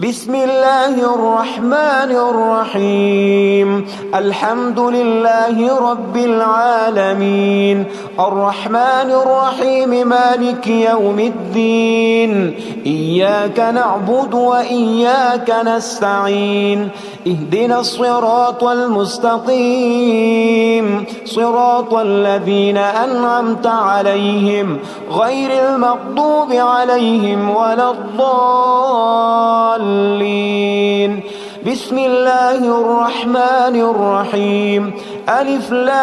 بسم الله الرحمن الرحيم. الحمد لله رب العالمين، الرحمن الرحيم، مالك يوم الدين. إياك نعبد وإياك نستعين، اهدنا الصراط المستقيم، صراط الذين أنعمت عليهم غير المغضوب عليهم ولا الضالين. بسم الله الرحمن الرحيم. ألف لام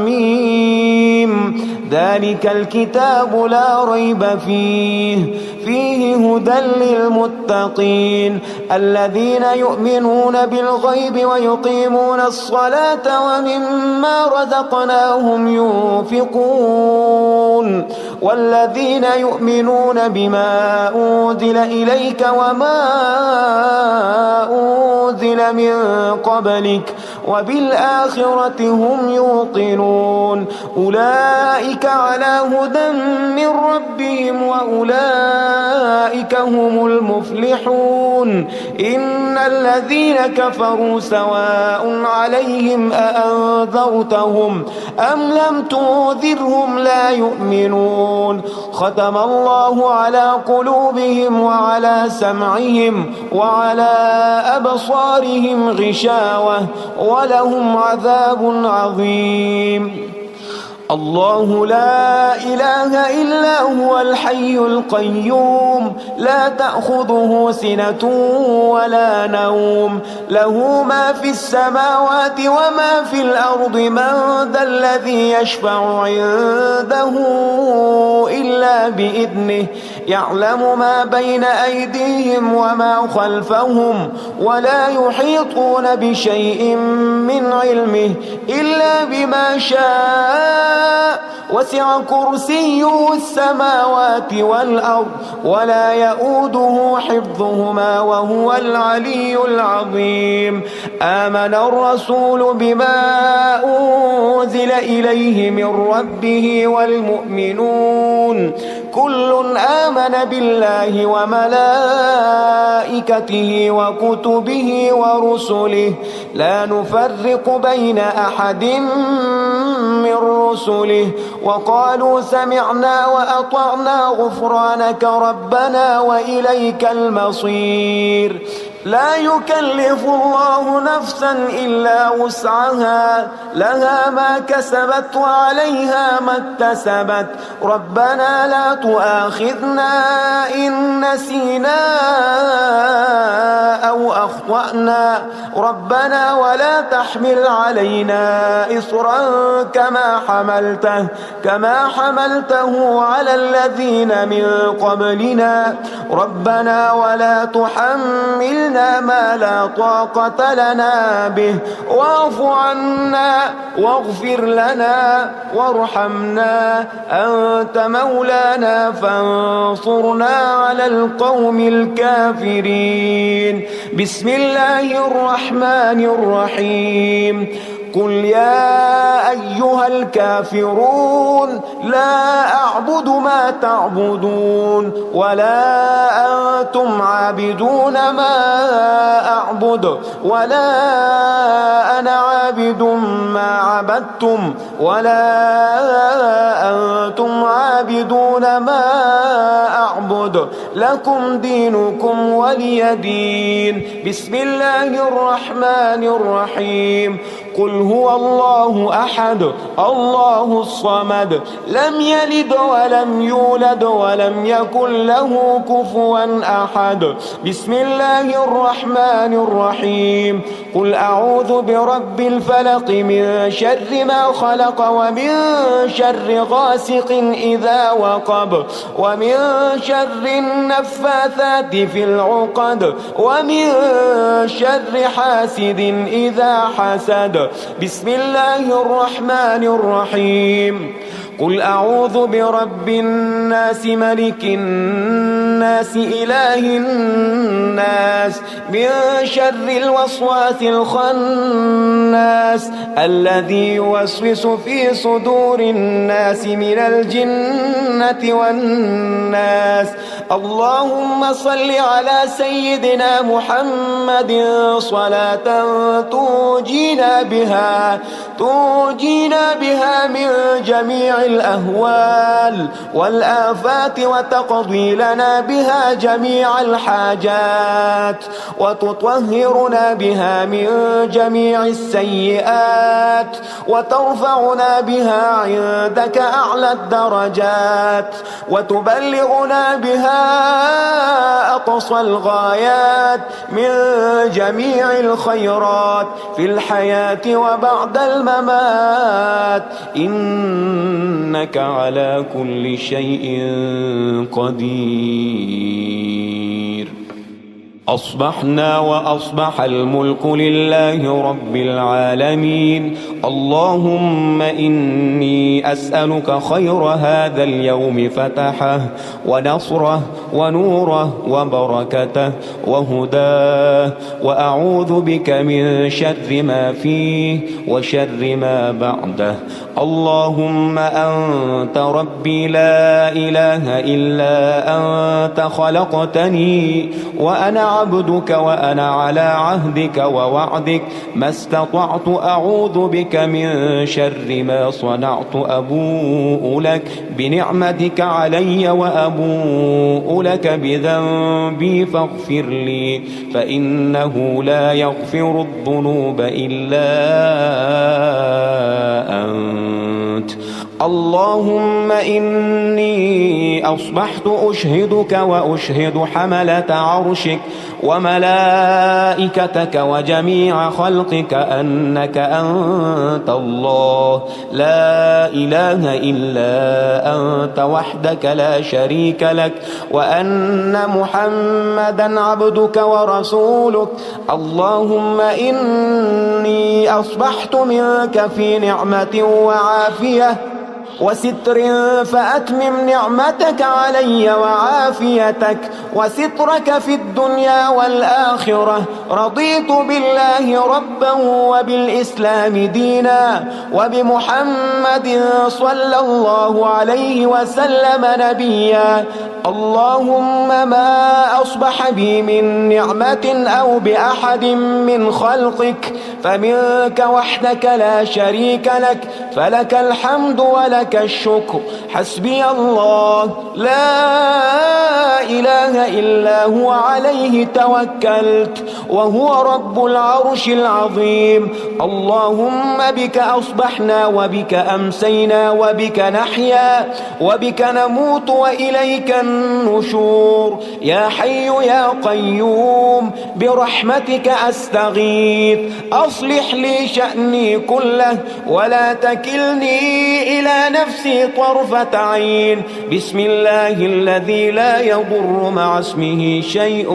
ميم. ذلك الكتاب لا ريب فيه هدى للمتقين الذين يؤمنون بالغيب ويقيمون الصلاة ومما رزقناهم ينفقون والذين يؤمنون بما أنزل إليك وما أنزل من قبلك وبالآخرة هم يوقنون. أولئك على هدى من ربهم وأولئك هم المفلحون. إن الذين كفروا سواء عليهم أأنذرتهم أم لم تنذرهم لا يؤمنون. ختم الله على قلوبهم وعلى سمعهم وعلى أبصارهم غشاوة ولهم عذاب عظيم. الله لا إله إلا هو الحي القيوم، لا تأخذه سنة ولا نوم، له ما في السماوات وما في الأرض. من ذا الذي يشفع عنده إلا بإذنه، يعلم ما بين أيديهم وما خلفهم ولا يحيطون بشيء من علمه إلا بما شاء. وسع كرسيه السماوات والأرض ولا يؤوده حفظهما وهو العلي العظيم. آمن الرسول بما أنزل إليه من ربه والمؤمنون كل آمن بالله وملائكته وكتبه ورسله لا نفرق بين أحد من رسله وقالوا سمعنا وأطعنا غفرانك ربنا وإليك المصير. لا يكلف الله نفسا إلا وسعها، لها ما كسبت وعليها ما اكتسبت. ربنا لا تؤاخذنا إن نسينا أو أخطأنا، ربنا ولا تحمل علينا إصرا كما حملته على الذين من قبلنا. ربنا ولا تحملنا ما لا طاقة لنا به واعف عنا واغفر لنا وارحمنا، أنت مولانا فانصرنا على القوم الكافرين. بسم الله الرحمن الرحيم. قل يا أيها الكافرون لا أعبد ما تعبدون ولا أنتم عابدون ما أعبد ولا أنا عابد ما عبدتم ولا أنتم عابدون ما أعبد، لكم دينكم ولي دين. بسم الله الرحمن الرحيم. قل هو الله أحد الله الصمد لم يلد ولم يولد ولم يكن له كفوا أحد. بسم الله الرحمن الرحيم. قل أعوذ برب الفلق من شر ما خلق ومن شر غاسق إذا وقب ومن شر النفاثات في العقد ومن شر حاسد إذا حسد. بسم الله الرحمن الرحيم. قل أعوذ برب الناس ملك الناس إله الناس من شر الوسواس الخناس الذي يوسوس في صدور الناس من الجنة والناس. اللهم صل على سيدنا محمد صلاة تنجينا بها من جميع الأهوال والآفات وتقضي لنا بها جميع الحاجات وتطهرنا بها من جميع السيئات وترفعنا بها عندك أعلى الدرجات وتبلغنا بها أقصى الغايات من جميع الخيرات في الحياة وبعد الممات، إنك على كل شيء قدير. أصبحنا وأصبح الملك لله رب العالمين. اللهم إني أسألك خير هذا اليوم فتحه ونصره ونوره وبركته وهداه، وأعوذ بك من شر ما فيه وشر ما بعده. اللهم أنت ربي لا إله إلا أنت، خلقتني وأنا عبدك وأنا على عهدك ووعدك ما استطعت. أعوذ بك من شر ما صنعت. أبوء لك بنعمتك علي وأبوء لك بذنبي فاغفر لي، فإنه لا يغفر الذنوب إلا أنت. اللهم إني أصبحت أشهدك وأشهد حملة عرشك وملائكتك وجميع خلقك أنك أنت الله لا إله إلا أنت وحدك لا شريك لك، وأن محمدا عبدك ورسولك. اللهم إني أصبحت منك في نعمة وعافية وستر، فأتمم نعمتك علي وعافيتك وسترك في الدنيا والآخرة. رضيت بالله ربا وبالإسلام دينا وبمحمد صلى الله عليه وسلم نبيا. اللهم ما أصبح بي من نعمة أو بأحد من خلقك فمنك وحدك لا شريك لك، فلك الحمد ولك الشكر. حسبي الله لا إله إلا هو، عليه توكلت وهو رب العرش العظيم. اللهم بك أصبحنا وبك أمسينا وبك نحيا وبك نموت وإليك النشور. يا حي يا قيوم برحمتك أستغيث، أصلح لي شأني كله ولا تكلني إلى نفسي طرفة عين. بسم الله الذي لا يضر مع اسمه شيء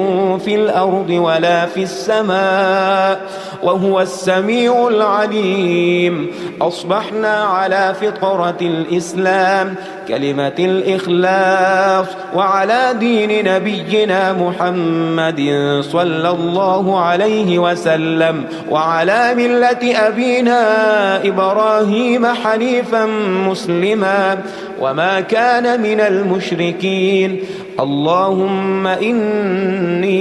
في الأرض ولا في السماء وهو السميع العليم. أصبحنا على فطرة الإسلام كلمة الإخلاص وعلى دين نبينا محمد صلى الله عليه وسلم وعلى ملة أبينا إبراهيم حنيفا مسلما وما كان من المشركين. اللهم إني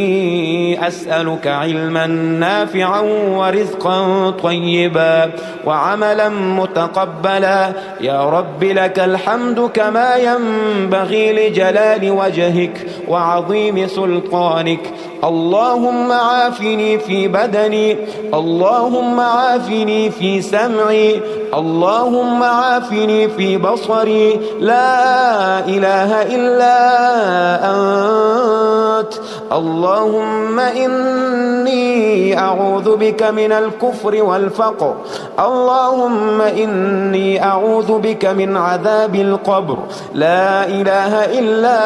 أسألك علما نافعا ورزقا طيبا وعملا متقبلا. يا رب لك الحمد كما ينبغي لجلال وجهك وعظيم سلطانك. اللهم عافني في بدني، اللهم عافني في سمعي، اللهم عافني في بصري. لا إله إلا أنت. اللهم إني أعوذ بك من الكفر والفقر. اللهم إني أعوذ بك من عذاب القبر. لا إله إلا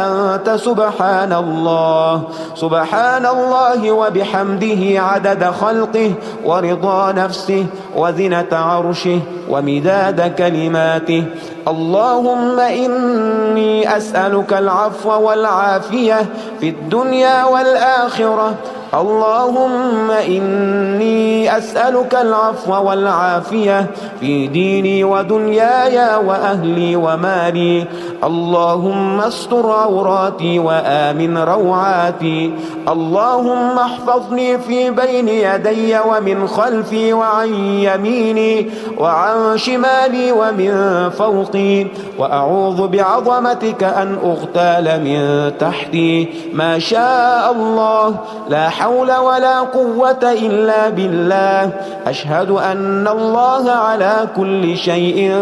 أنت. سبحان الله سبحان الله وبحمده عدد خلقه ورضا نفسه وزنة عرشه ومداد كلماته. اللهم إني أسألك العفو والعافية في الدنيا والآخرة. اللهم إني أسألك العفو والعافية في ديني ودنياي وأهلي ومالي. اللهم استر عوراتي وآمن روعاتي. اللهم احفظني في بين يدي ومن خلفي وعن يميني وعن شمالي ومن فوقي، وأعوذ بعظمتك أن أغتال من تحتي. ما شاء الله، لا حول ولا قوة إلا بالله. أشهد أن الله على كل شيء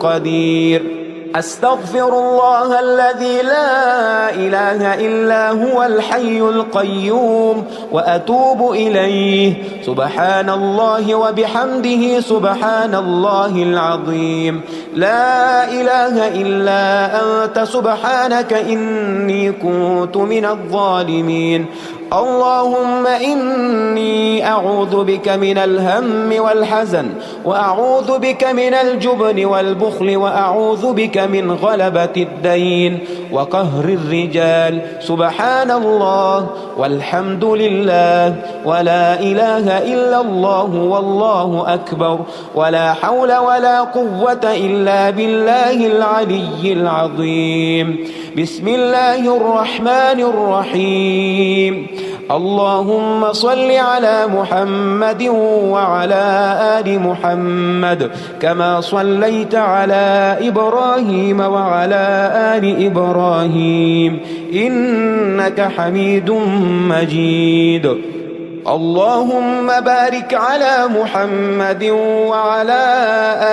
قدير. أستغفر الله الذي لا إله إلا هو الحي القيوم وأتوب إليه. سبحان الله وبحمده سبحان الله العظيم. لا إله إلا أنت سبحانك إني كنت من الظالمين. اللهم إني أعوذ بك من الهم والحزن، وأعوذ بك من الجبن والبخل، وأعوذ بك من غلبة الدين وقهر الرجال. سبحان الله والحمد لله ولا إله إلا الله والله أكبر، ولا حول ولا قوة إلا بالله العلي العظيم. بسم الله الرحمن الرحيم. اللهم صل على محمد وعلى آل محمد كما صليت على إبراهيم وعلى آل إبراهيم إنك حميد مجيد. اللهم بارك على محمد وعلى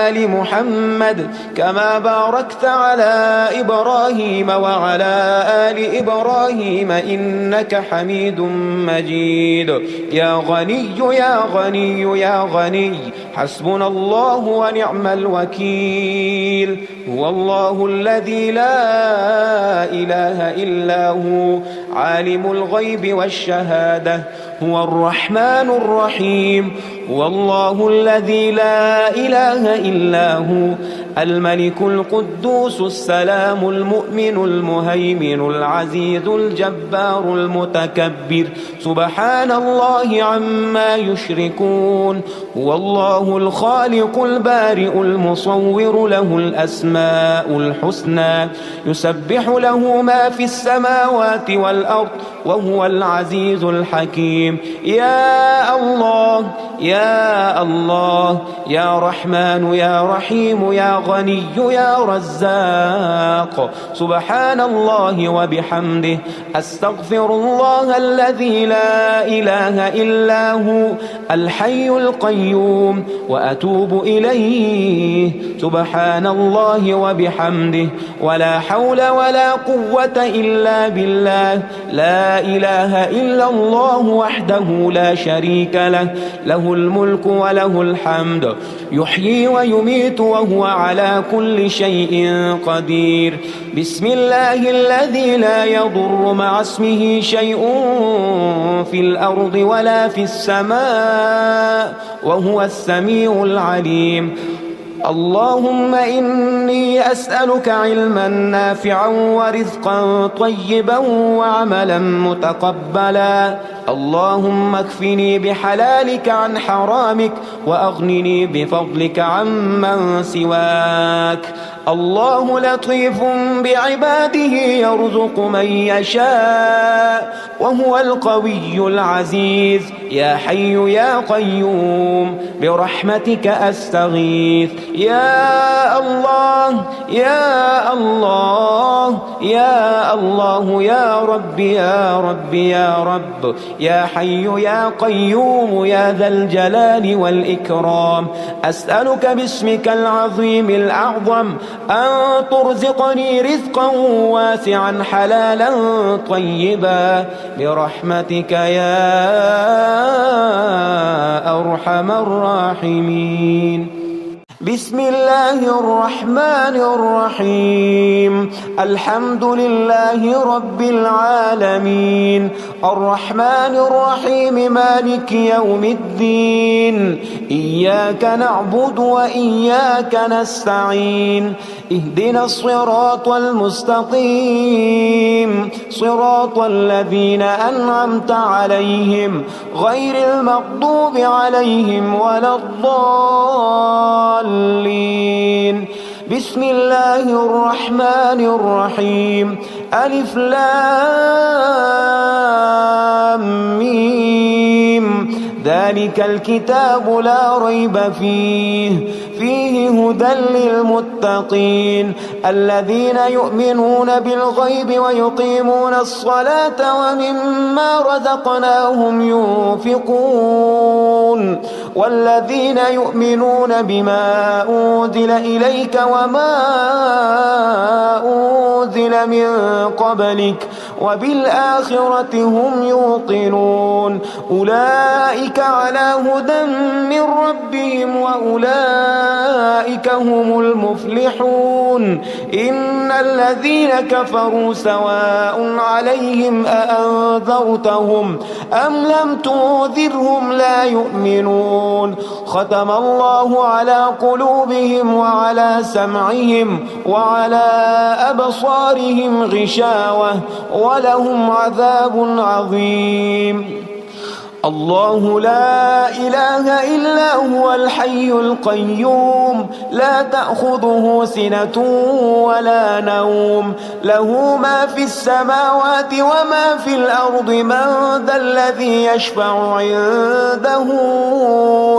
آل محمد كما باركت على إبراهيم وعلى آل إبراهيم إنك حميد مجيد. يا غني يا غني يا غني، حسبنا الله ونعم الوكيل. هو الله الذي لا إله إلا هو، عالم الغيب والشهادة، هو الرحمن الرحيم. هو الله الذي لا إله إلا هو، الملك القدوس السلام المؤمن المهيمن العزيز الجبار المتكبر. سبحان الله عما يشركون. هو الله الخالق البارئ المصور، له الأسماء الحسنى، يسبح له ما في السماوات والأرض، وهو العزيز الحكيم. يا الله يا الله، يا رحمن يا رحيم، يا غني يا رزاق. سبحان الله وبحمده. أستغفر الله الذي لا إله إلا هو، الحي القيوم، وأتوب إليه. سبحان الله وبحمده، ولا حول ولا قوة إلا بالله. لا إله إلا الله وحده لا شريك له، له الملك وله الحمد، يحيي ويميت وهو على كل شيء قدير. بسم الله الذي لا يضر مع اسمه شيء في الأرض ولا في السماء، وهو السميع العليم. اللهم إني أسألك علما نافعا ورزقا طيبا وعملا متقبلا. اللهم اكفني بحلالك عن حرامك، وأغنني بفضلك عمن سواك. الله لطيف بعباده يرزق من يشاء، وهو القوي العزيز. يا حي يا قيوم، برحمتك أستغيث. يا الله يا الله يا الله، يا رب يا رب يا رب، يا حي يا قيوم، يا ذا الجلال والإكرام. أسألك باسمك العظيم الأعظم أن ترزقني رزقا واسعا حلالا طيبا، برحمتك يا أرحم الراحمين. بسم الله الرحمن الرحيم الحمد لله رب العالمين الرحمن الرحيم مالك يوم الدين إياك نعبد وإياك نستعين اهدنا الصراط المستقيم صراط الذين أنعمت عليهم غير المغضوب عليهم ولا الضالين بسم الله الرحمن الرحيم ألف لام ميم ذلك الكتاب لا ريب فيه هدى للمتقين الذين يؤمنون بالغيب ويقيمون الصلاة ومما رزقناهم ينفقون والذين يؤمنون بما أنزل إليك وما أنزل من قبلك وبالآخرة هم يوقنون أولئك على هدى من ربهم وأولئك هم المفلحون إن الذين كفروا سواء عليهم أأنذرتهم أم لم تنذرهم لا يؤمنون ختم الله على قلوبهم وعلى سمعهم وعلى أبصارهم غشاوة ولهم عذاب عظيم الله لا إله إلا هو الحي القيوم لا تأخذه سنة ولا نوم له ما في السماوات وما في الأرض من ذا الذي يشفع عنده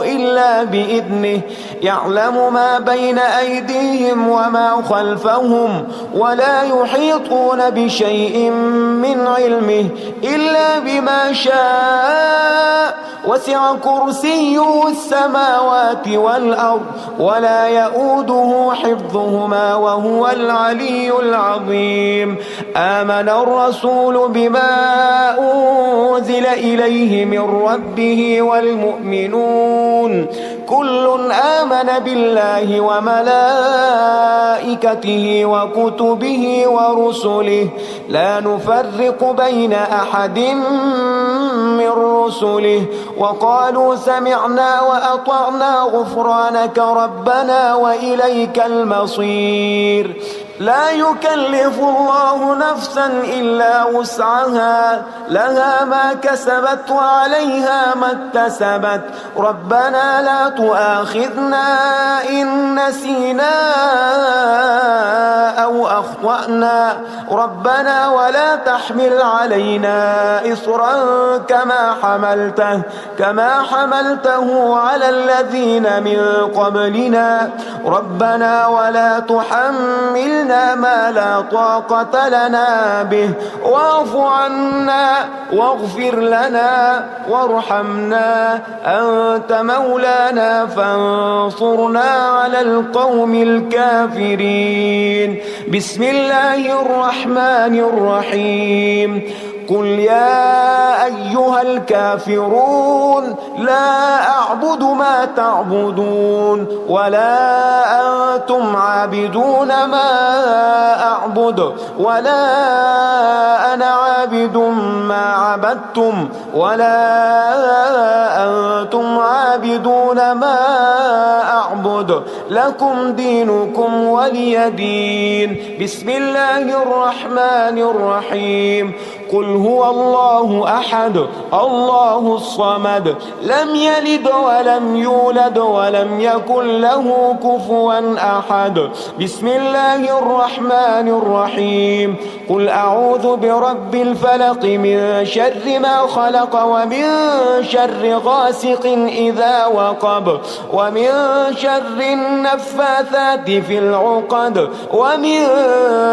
إلا بإذنه يعلم ما بين أيديهم وما خلفهم ولا يحيطون بشيء من علمه إلا بما شاء وسع كرسيه السماوات والأرض ولا يؤوده حفظهما وهو العلي العظيم آمن الرسول بما أنزل إليه من ربه والمؤمنون كل آمن بالله وملائكته وكتبه ورسله لا نفرق بين أحد من رسله وقالوا سمعنا وأطعنا غفرانك ربنا وإليك المصير لا يكلف الله نفسا إلا وسعها لها ما كسبت وعليها ما اكتسبت ربنا لا تؤاخذنا إن نسينا أو أخطأنا ربنا ولا تحمل علينا إصرا كما حملته على الذين من قبلنا ربنا ولا تحملنا ما لا طاقة لنا به واعف عنا واغفر لنا وارحمنا أنت مولانا فانصرنا على القوم الكافرين بسم الله الرحمن الرحيم قل يا أيها الكافرون لا أعبد ما تعبدون ولا أنتم عابدون ما أعبد ولا أنا عابد ما عبدتم ولا أنتم عابدون ما أعبد لكم دينكم ولي دين بسم الله الرحمن الرحيم قل هو الله أحد الله الصمد لم يلد ولم يولد ولم يكن له كفوا أحد بسم الله الرحمن الرحيم قل أعوذ برب الفلق من شر ما خلق ومن شر غاسق إذا وقب ومن شر النفاثات في العقد ومن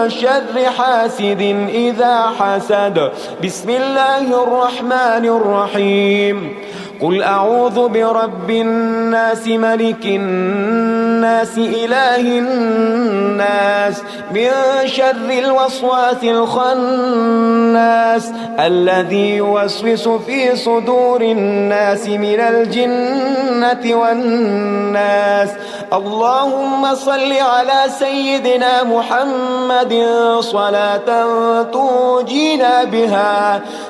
شر حاسد إذا حسد بسم الله الرحمن الرحيم قل أعوذ برب الناس ملك الناس إله الناس من شر الوسواس الخناس الناس الذي يوسوس في صدور الناس من الجنة والناس. اللهم صل على سيدنا محمد صلاة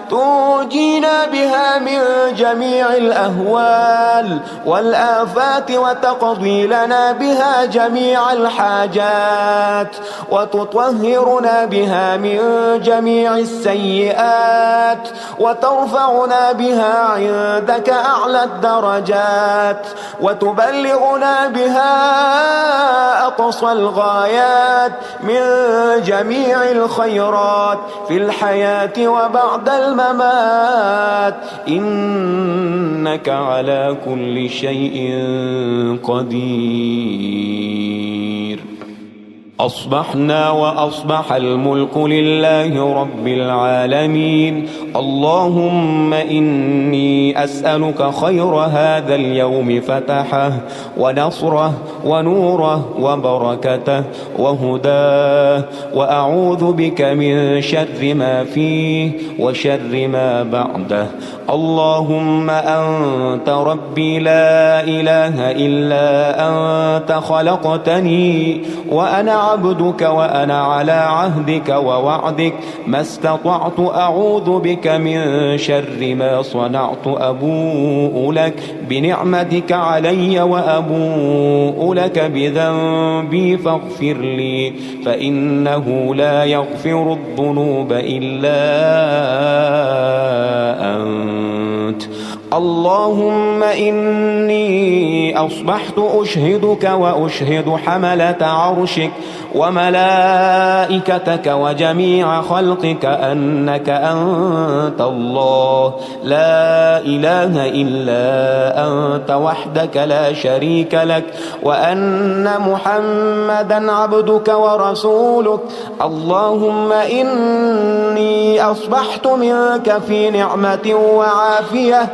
تنجينا بها من جميع الأهوال والآفات وتقضي لنا بها جميع الحاجات وتطهرنا بها من جميع السيئات وترفعنا بها عندك أعلى الدرجات وتبلغنا بها أقصى الغايات من جميع الخيرات في الحياة وبعد الممات، إنك على كل شيء قدير. أصبحنا وأصبح الملك لله رب العالمين. اللهم إني أسألك خير هذا اليوم فتحه ونصره ونوره وبركته وهداه، وأعوذ بك من شر ما فيه وشر ما بعده. اللهم أنت ربي لا إله إلا أنت، خلقتني وأنا عبدك وأنا على عهدك ووعدك ما استطعت. أعوذ بك من شر ما صنعت. أبوء لك بنعمتك علي وأبوء لك بذنبي فاغفر لي، فإنه لا يغفر الذنوب إلا أنت. اللهم إني أصبحت أشهدك وأشهد حملة عرشك وملائكتك وجميع خلقك أنك أنت الله لا إله إلا أنت وحدك لا شريك لك، وأن محمدا عبدك ورسولك. اللهم إني أصبحت منك في نعمة وعافية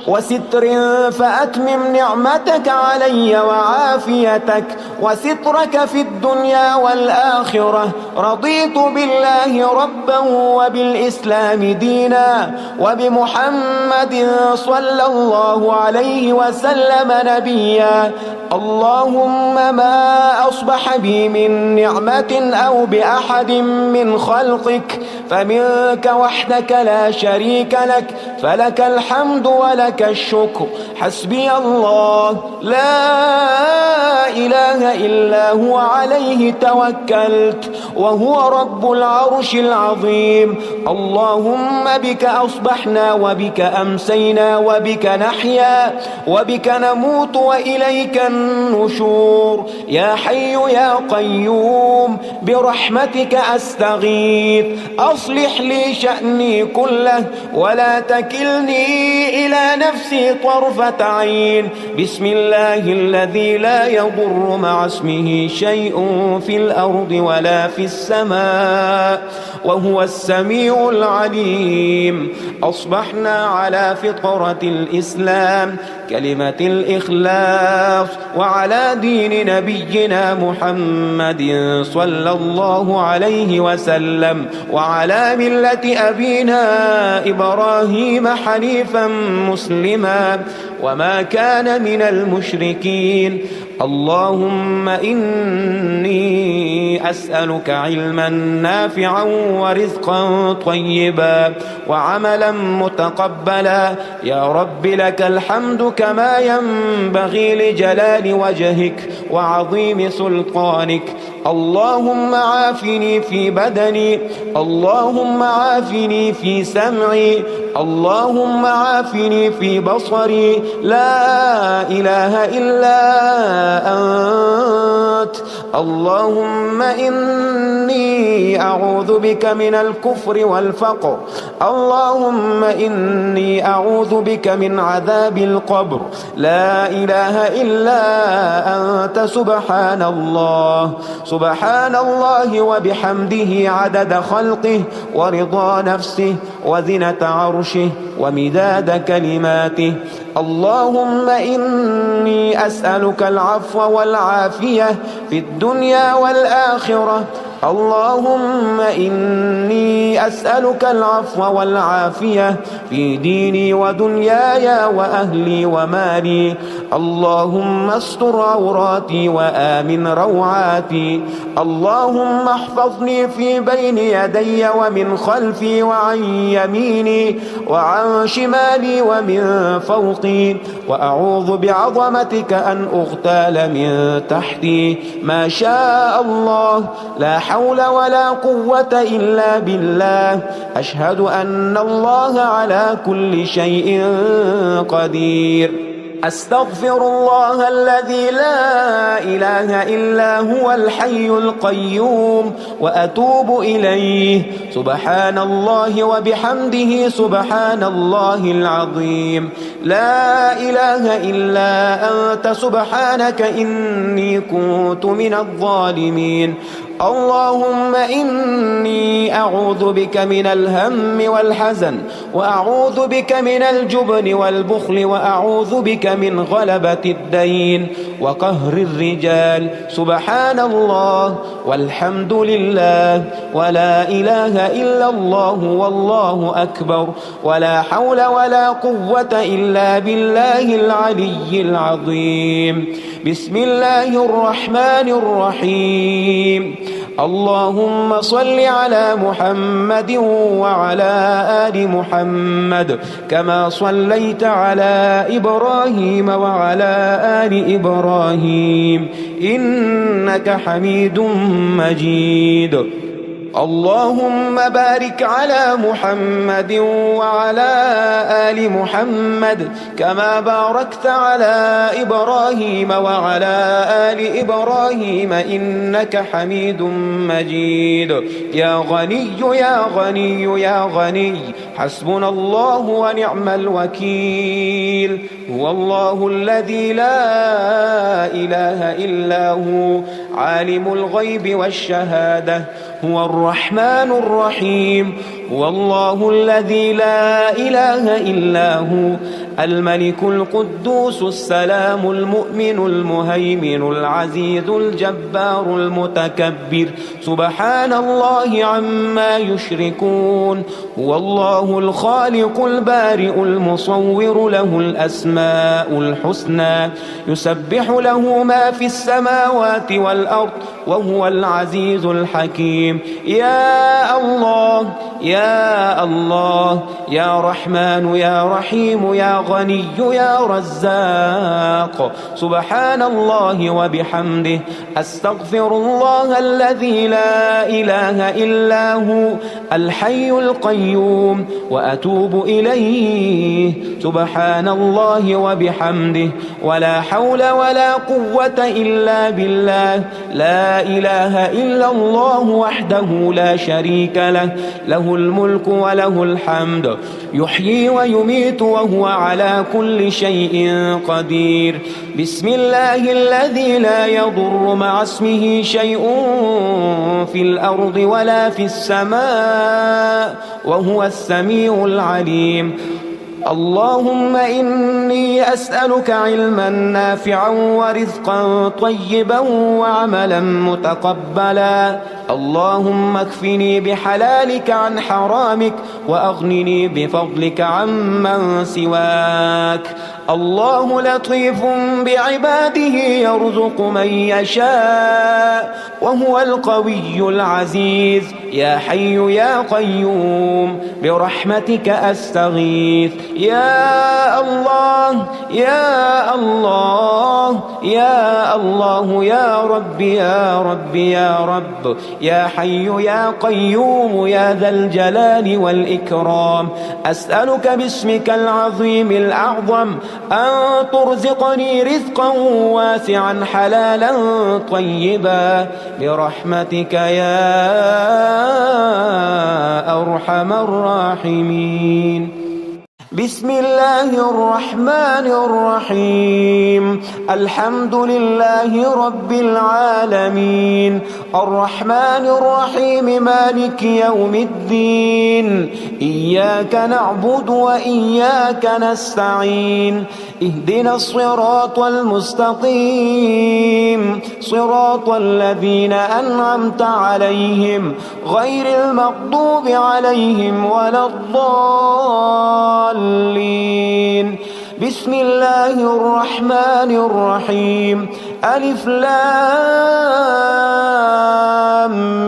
وستر، فأتمم نعمتك علي وعافيتك وسترك في الدنيا والآخرة. رضيت بالله ربا وبالإسلام دينا وبمحمد صلى الله عليه وسلم نبيا. اللهم ما أصبح بي من نعمة أو بأحد من خلقك فمنك وحدك لا شريك لك، فلك الحمد ولك الشكر. حسبي الله لا إله إلا هو عليه توكلت وهو رب العرش العظيم. اللهم بك أصبحنا وبك أمسينا وبك نحيا وبك نموت وإليك النشور. يا حي يا قيوم برحمتك أستغيث، أصلح لي شأني كله ولا تكلني إلى نفسي طرفة عين. بسم الله الذي لا يضر مع اسمه شيء في الأرض ولا في السماء وهو السميع العليم. أصبحنا على فطرة الإسلام كلمة الإخلاص وعلى دين نبينا محمد صلى الله عليه وسلم وعلى ملة أبينا إبراهيم حنيفا مسلما وما كان من المشركين. اللهم إني أسألك علما نافعا ورزقا طيبا وعملا متقبلا. يا رب لك الحمد كما ينبغي لجلال وجهك وعظيم سلطانك. اللهم عافني في بدني، اللهم عافني في سمعي، اللهم عافني في بصري. لا إله إلا أنت. اللهم إني أعوذ بك من الكفر والفقر. اللهم إني أعوذ بك من عذاب القبر. لا إله إلا أنت. سبحان الله سبحان الله وبحمده عدد خلقه ورضا نفسه وزنة عرشه ومداد كلماته. اللهم إني أسألك العفو والعافية في الدنيا والآخرة. اللهم إني أسألك العفو والعافية في ديني ودنياي وأهلي ومالي. اللهم استر عوراتي وآمن روعاتي. اللهم احفظني في بين يدي ومن خلفي وعن يميني وعن شمالي ومن فوقي، وأعوذ بعظمتك أن أغتال من تحتي. ما شاء الله، لا حول ولا قوة إلا بالله. أشهد أن الله على كل شيء قدير. أستغفر الله الذي لا إله إلا هو الحي القيوم وأتوب إليه. سبحان الله وبحمده سبحان الله العظيم. لا إله إلا أنت سبحانك إني كنت من الظالمين. اللهم إني أعوذ بك من الهم والحزن، وأعوذ بك من الجبن والبخل، وأعوذ بك من غلبة الدين وقهر الرجال. سبحان الله والحمد لله ولا إله إلا الله والله أكبر، ولا حول ولا قوة إلا بالله العلي العظيم. بسم الله الرحمن الرحيم. اللهم صل على محمد وعلى آل محمد كما صليت على إبراهيم وعلى آل إبراهيم إنك حميد مجيد. اللهم بارك على محمد وعلى آل محمد كما باركت على إبراهيم وعلى آل إبراهيم إنك حميد مجيد. يا غني يا غني يا غني، حسبنا الله ونعم الوكيل. هو الله الذي لا إله إلا هو، عالم الغيب والشهادة، هو الرحمن الرحيم. هو الله الذي لا إله إلا هو، الملك القدوس السلام المؤمن المهيمن العزيز الجبار المتكبر. سبحان الله عما يشركون. هو الله الخالق البارئ المصور، له الأسماء الحسنى، يسبح له ما في السماوات والأرض، وهو العزيز الحكيم. يا الله يا الله، يا رحمن يا رحيم، يا غني يا رزاق. سبحان الله وبحمده. أستغفر الله الذي لا إله إلا هو، الحي القيوم، وأتوب إليه. سبحان الله وبحمده، ولا حول ولا قوة إلا بالله. لا إله إلا الله وحده لا شريك له، له الملك وله الحمد، يحيي ويميت وهو على كل شيء قدير. بسم الله الذي لا يضر مع اسمه شيء في الأرض ولا في السماء، وهو السميع العليم. اللهم إني أسألك علما نافعا ورزقا طيبا وعملا متقبلا. اللهم اكفني بحلالك عن حرامك، وأغنني بفضلك عمن سواك. الله لطيف بعباده يرزق من يشاء، وهو القوي العزيز. يا حي يا قيوم برحمتك أستغيث. يا الله يا الله يا الله، يا رب يا رب يا رب، يا حي يا قيوم يا ذا الجلال والإكرام. أسألك باسمك العظيم الأعظم أن ترزقني رزقا واسعا حلالا طيبا برحمتك يا أرحم الراحمين. بسم الله الرحمن الرحيم. الحمد لله رب العالمين، الرحمن الرحيم، مالك يوم الدين. إياك نعبد وإياك نستعين، اهدنا الصراط المستقيم صراط الذين أنعمت عليهم غير المغضوب عليهم ولا الضالين. بسم الله الرحمن الرحيم. ألف لام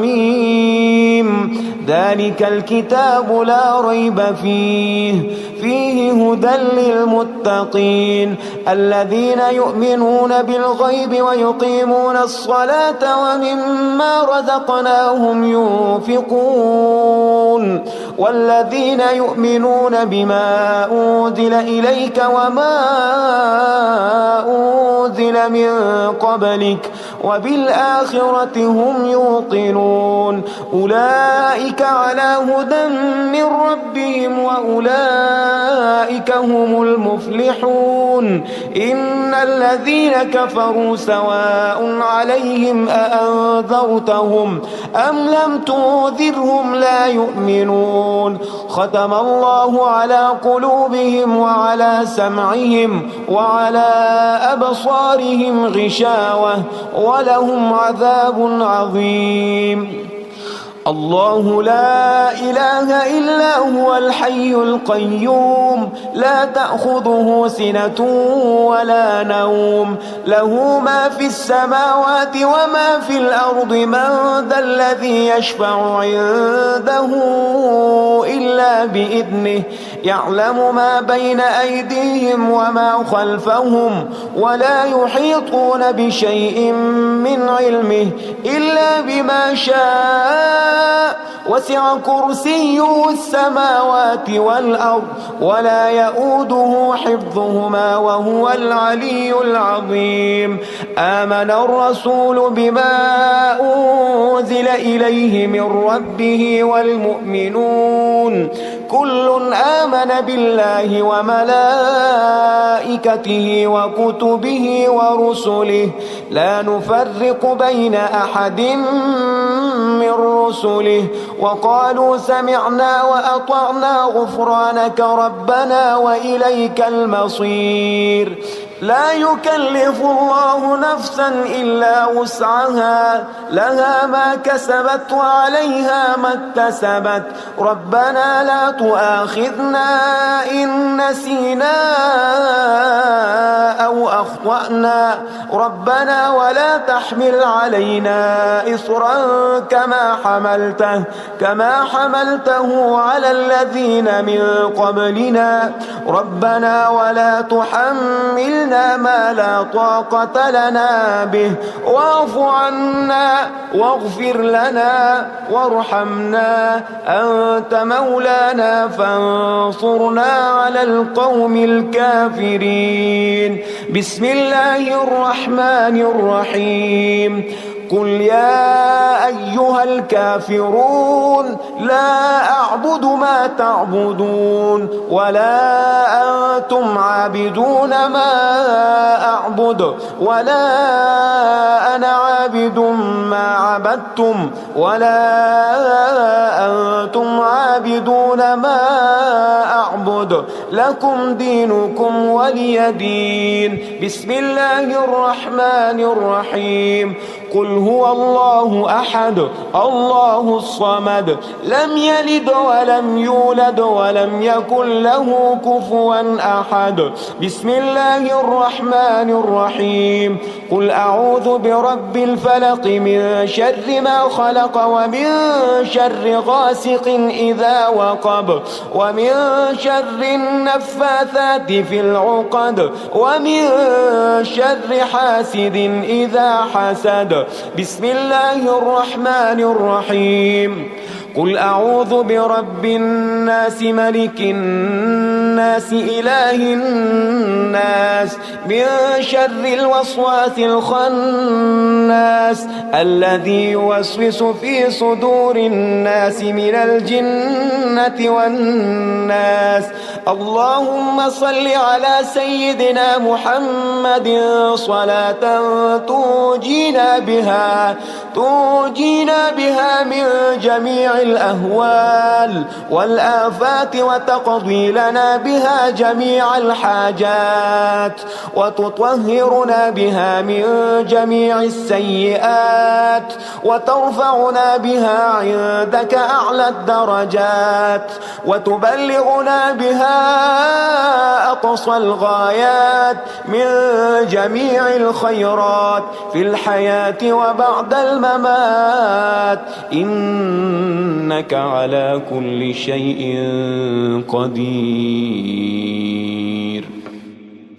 ميم. ذلك الكتاب لا ريب فيه هدى للمتقين الذين يؤمنون بالغيب ويقيمون الصلاة ومما رزقناهم ينفقون والذين يؤمنون بما أنزل إليك وما أنزل من قبلك وبالآخرة هم يوقنون أولئك على هدى من ربهم وأولئك هم المفلحون. إن الذين كفروا سواء عليهم أأنذرتهم أم لم تنذرهم لا يؤمنون. ختم الله على قلوبهم وعلى سمعهم وعلى أبصارهم غشاوة ولهم عذاب عظيم. الله لا إله إلا هو الحي القيوم لا تأخذه سنة ولا نوم له ما في السماوات وما في الأرض من ذا الذي يشفع عنده إلا بإذنه يعلم ما بين أيديهم وما خلفهم ولا يحيطون بشيء من علمه إلا بما شاء وسع كرسيه السماوات والأرض ولا يؤوده حفظهما وهو العلي العظيم. آمن الرسول بما أنزل إليه من ربه والمؤمنون كل آمن بالله وملائكته وكتبه ورسله لا نفرق بين أحد من رسله وقالوا سمعنا وأطعنا غفرانك ربنا وإليك المصير. لا يكلف الله نفسا إلا وسعها لها ما كسبت وعليها ما اكتسبت ربنا لا تؤاخذنا إن نسينا أو أخطأنا ربنا ولا تحمل علينا إصرا كما حملته على الذين من قبلنا ربنا ولا تحملنا ما لا طاقة لنا به واعف عنا واغفر لنا وارحمنا أنت مولانا فانصرنا على القوم الكافرين. بسم الله الرحمن الرحيم. قل يا أيها الكافرون لا أعبد ما تعبدون ولا أنتم عابدون ما أعبد ولا أنا عابد ما عبدتم ولا أنتم عابدون ما أعبد لكم دينكم ولي دين. بسم الله الرحمن الرحيم. قل هو الله أحد الله الصمد لم يلد ولم يولد ولم يكن له كفوا أحد. بسم الله الرحمن الرحيم. قل أعوذ برب الفلق من شر ما خلق ومن شر غاسق إذا وقب ومن شر النفاثات في العقد ومن شر حاسد إذا حسد. بسم الله الرحمن الرحيم. قل أعوذ برب الناس ملك الناس إله الناس من شر الوسواس الخناس الذي يوسوس في صدور الناس من الجنة والناس. اللهم صل على سيدنا محمد صلاة تنجينا بها من جميع الأهوال والآفات وتقضي لنا بها جميع الحاجات وتطهرنا بها من جميع السيئات وترفعنا بها عندك أعلى الدرجات وتبلغنا بها أقصى الغايات من جميع الخيرات في الحياة وبعد الممات، إنك على كل شيء قدير.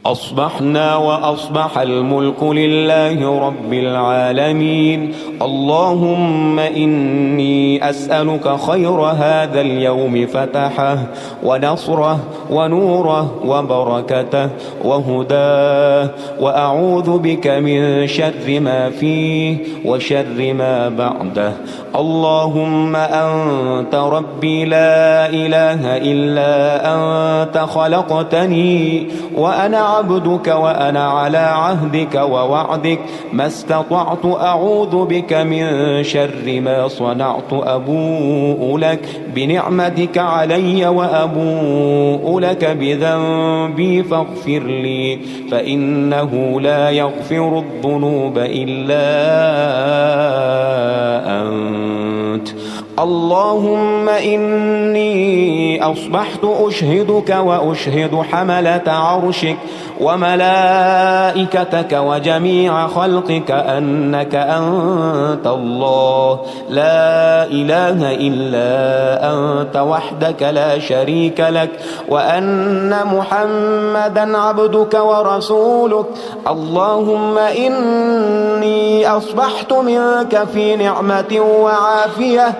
أصبحنا وأصبح الملك لله رب العالمين. اللهم إني أسألك خير هذا اليوم فتحه ونصره ونوره وبركته وهداه، وأعوذ بك من شر ما فيه وشر ما بعده. اللهم أنت ربي لا إله إلا أنت، خلقتني وأنا عبدك وأنا على عهدك ووعدك ما استطعت، أعوذ بك من شر ما صنعت. أبوء لك بنعمتك علي وأبوء لك بذنبي فاغفر لي، فإنه لا يغفر الذنوب إلا أنت. اللهم إني أصبحت أشهدك وأشهد حملة عرشك وملائكتك وجميع خلقك أنك أنت الله لا إله إلا أنت وحدك لا شريك لك، وأن محمدا عبدك ورسولك. اللهم إني أصبحت منك في نعمة وعافية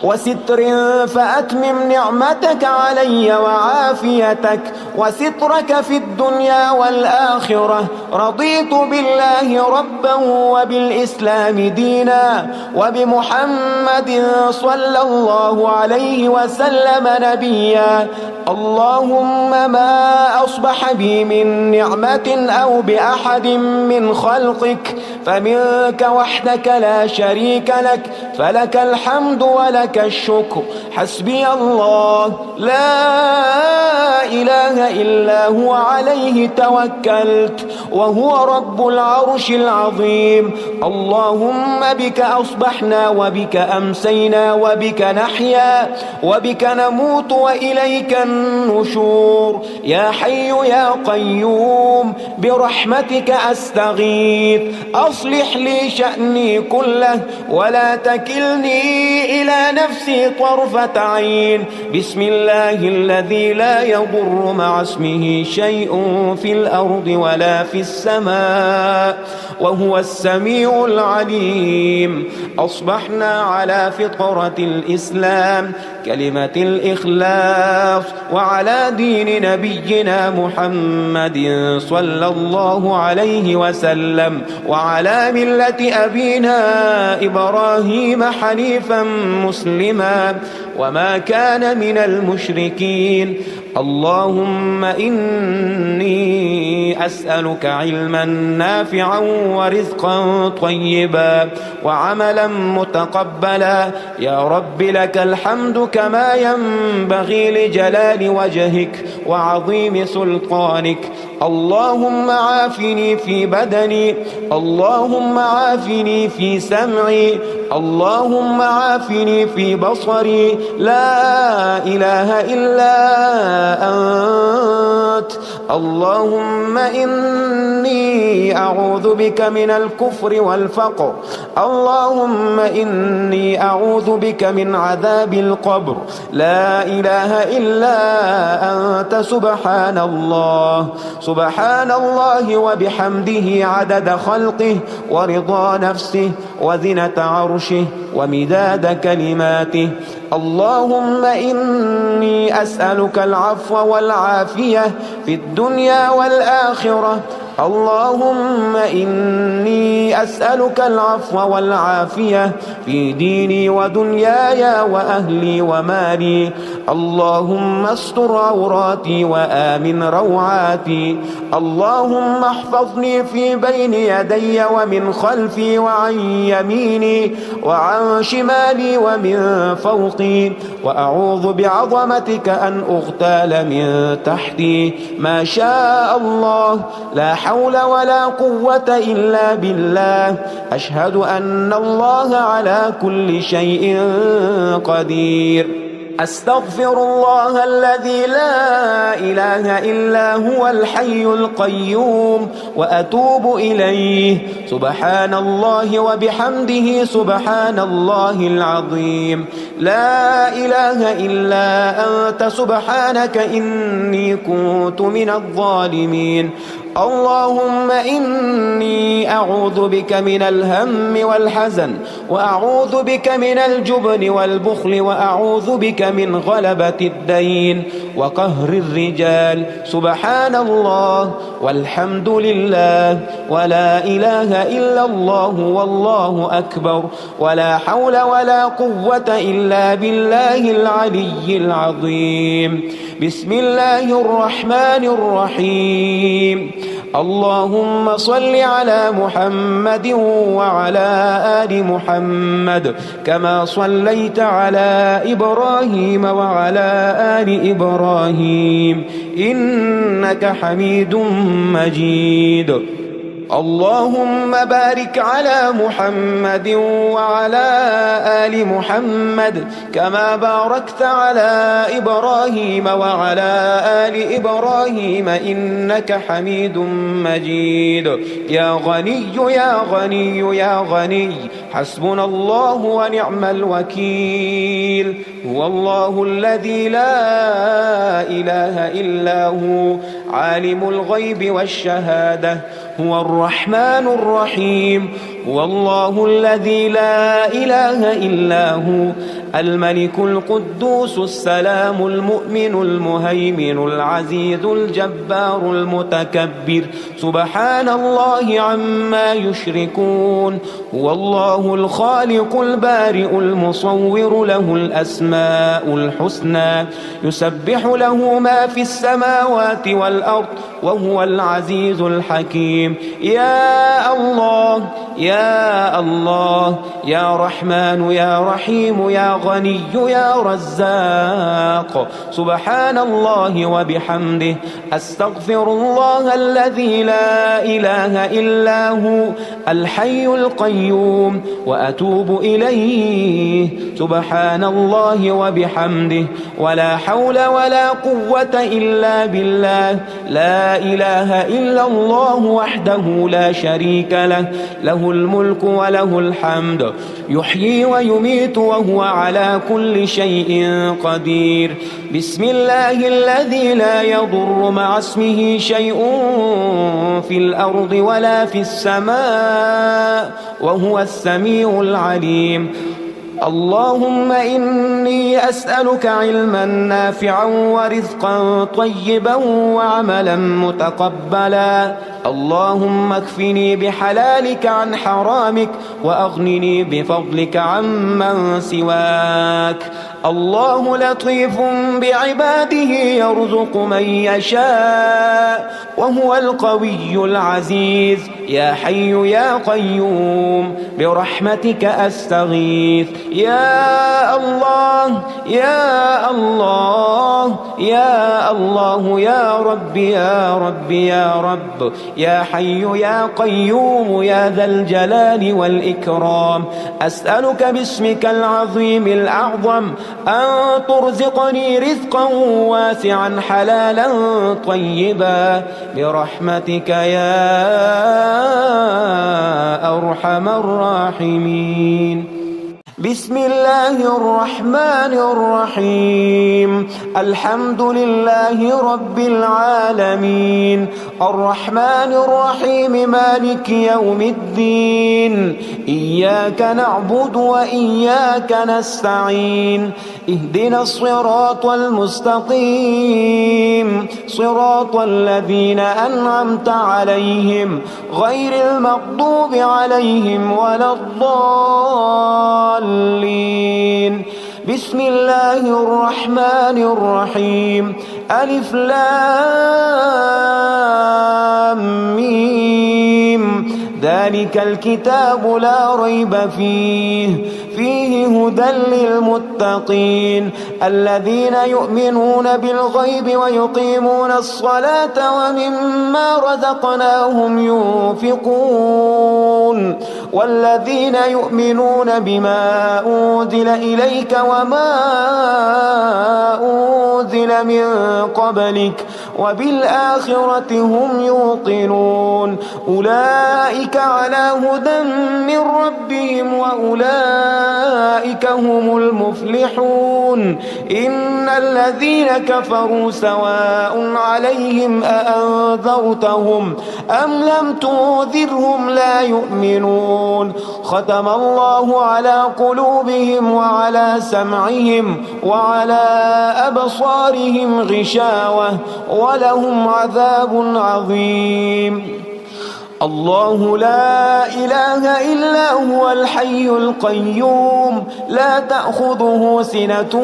وستر، فأتمم نعمتك علي وعافيتك وسترك في الدنيا والآخرة. رضيت بالله ربا وبالإسلام دينا وبمحمد صلى الله عليه وسلم نبيا. اللهم ما أصبح بي من نعمة أو بأحد من خلقك فمنك وحدك لا شريك لك، فلك الحمد ولك الشكر. حسبي الله لا إله إلا هو عليه توكلت وهو رب العرش العظيم. اللهم بك أصبحنا وبك أمسينا وبك نحيا وبك نموت وإليك النشور. يا حي يا قيوم برحمتك أستغيث، أصلح لي شأني كله ولا تكلني إلى نفسي طرفة عين. بسم الله الذي لا يضر مع اسمه شيء في الأرض ولا في السماء وهو السميع العليم. أصبحنا على فطرة الإسلام كلمة الإخلاص وعلى دين نبينا محمد صلى الله عليه وسلم وعلى ملة أبينا إبراهيم حنيفا مسلما وما كان من المشركين. اللهم إني أسألك علما نافعا ورزقا طيبا وعملا متقبلا. يا رب لك الحمد كما ينبغي لجلال وجهك وعظيم سلطانك. اللهم عافني في بدني، اللهم عافني في سمعي، اللهم عافني في بصري. لا إله إلا أنت. اللهم إني أعوذ بك من الكفر والفقر. اللهم إني أعوذ بك من عذاب القبر. لا إله إلا أنت. سبحان الله سبحان الله وبحمده عدد خلقه ورضا نفسه وزنة عرشه ومداد كلماته. اللهم إني أسألك العفو والعافية في الدنيا والآخرة. اللهم إني أسألك العفو والعافية في ديني ودنياي وأهلي ومالي. اللهم استر عوراتي وآمن روعاتي. اللهم احفظني في بين يدي ومن خلفي وعن يميني وعن شمالي ومن فوقي، وأعوذ بعظمتك أن أغتال من تحتي. ما شاء الله، لا حول ولا قوة إلا بالله. أشهد أن الله على كل شيء قدير. أستغفر الله الذي لا إله إلا هو الحي القيوم وأتوب إليه. سبحان الله وبحمده سبحان الله العظيم. لا إله إلا أنت سبحانك إني كنت من الظالمين. اللهم إني أعوذ بك من الهم والحزن، وأعوذ بك من الجبن والبخل، وأعوذ بك من غلبة الدين وقهر الرجال. سبحان الله والحمد لله ولا إله إلا الله والله أكبر، ولا حول ولا قوة إلا بالله العلي العظيم. بسم الله الرحمن الرحيم. اللهم صل على محمد وعلى آل محمد كما صليت على إبراهيم وعلى آل إبراهيم إنك حميد مجيد. اللهم بارك على محمد وعلى آل محمد كما باركت على إبراهيم وعلى آل إبراهيم إنك حميد مجيد. يا غني يا غني يا غني، حسبنا الله ونعم الوكيل. هو الله الذي لا إله إلا هو، عالم الغيب والشهادة، هو الرحمن الرحيم. هو الله الذي لا إله إلا هو، الملك القدوس السلام المؤمن المهيمن العزيز الجبار المتكبر. سبحان الله عما يشركون. هو الله الخالق البارئ المصور، له الأسماء الحسنى، يسبح له ما في السماوات والأرض، وهو العزيز الحكيم. يا الله يا الله، يا رحمن يا رحيم، يا غني يا رزاق. سبحان الله وبحمده. أستغفر الله الذي لا إله إلا هو، الحي القيوم، وأتوب إليه. سبحان الله وبحمده، ولا حول ولا قوة إلا بالله. لا إله إلا الله وحده لا شريك له، له الملك وله الحمد، يحيي ويميت وهو على كل شيء قدير. بسم الله الذي لا يضر مع اسمه شيء في الأرض ولا في السماء، وهو السميع العليم. اللهم إني أسألك علما نافعا ورزقا طيبا وعملا متقبلا. اللهم اكفني بحلالك عن حرامك، وأغنني بفضلك عمن سواك. الله لطيف بعباده يرزق من يشاء، وهو القوي العزيز. يا حي يا قيوم برحمتك أستغيث. يا الله يا الله يا الله، يا رب يا رب يا رب، يا حي يا قيوم يا ذا الجلال والإكرام. أسألك باسمك العظيم الأعظم أن ترزقني رزقا واسعا حلالا طيبا برحمتك يا أرحم الراحمين. بسم الله الرحمن الرحيم الحمد لله رب العالمين الرحمن الرحيم مالك يوم الدين إياك نعبد وإياك نستعين اهدنا الصراط المستقيم صراط الذين أنعمت عليهم غير المغضوب عليهم ولا الضالين بسم الله الرحمن الرحيم ألف لام ميم ذلك الكتاب لا ريب فيه هدى للمتقين الذين يؤمنون بالغيب ويقيمون الصلاة ومما رزقناهم ينفقون والذين يؤمنون بما أنزل إليك وما أنزل من قبلك وبالآخرة هم يوقنون أولئك على هدى من ربهم وأولئك هم المفلحون إن الذين كفروا سواء عليهم أأنذرتهم أم لم تنذرهم لا يؤمنون ختم الله على قلوبهم وعلى سمعهم وعلى أبصارهم غشاوة ولهم عذاب عظيم الله لا إله إلا هو الحي القيوم لا تأخذه سنة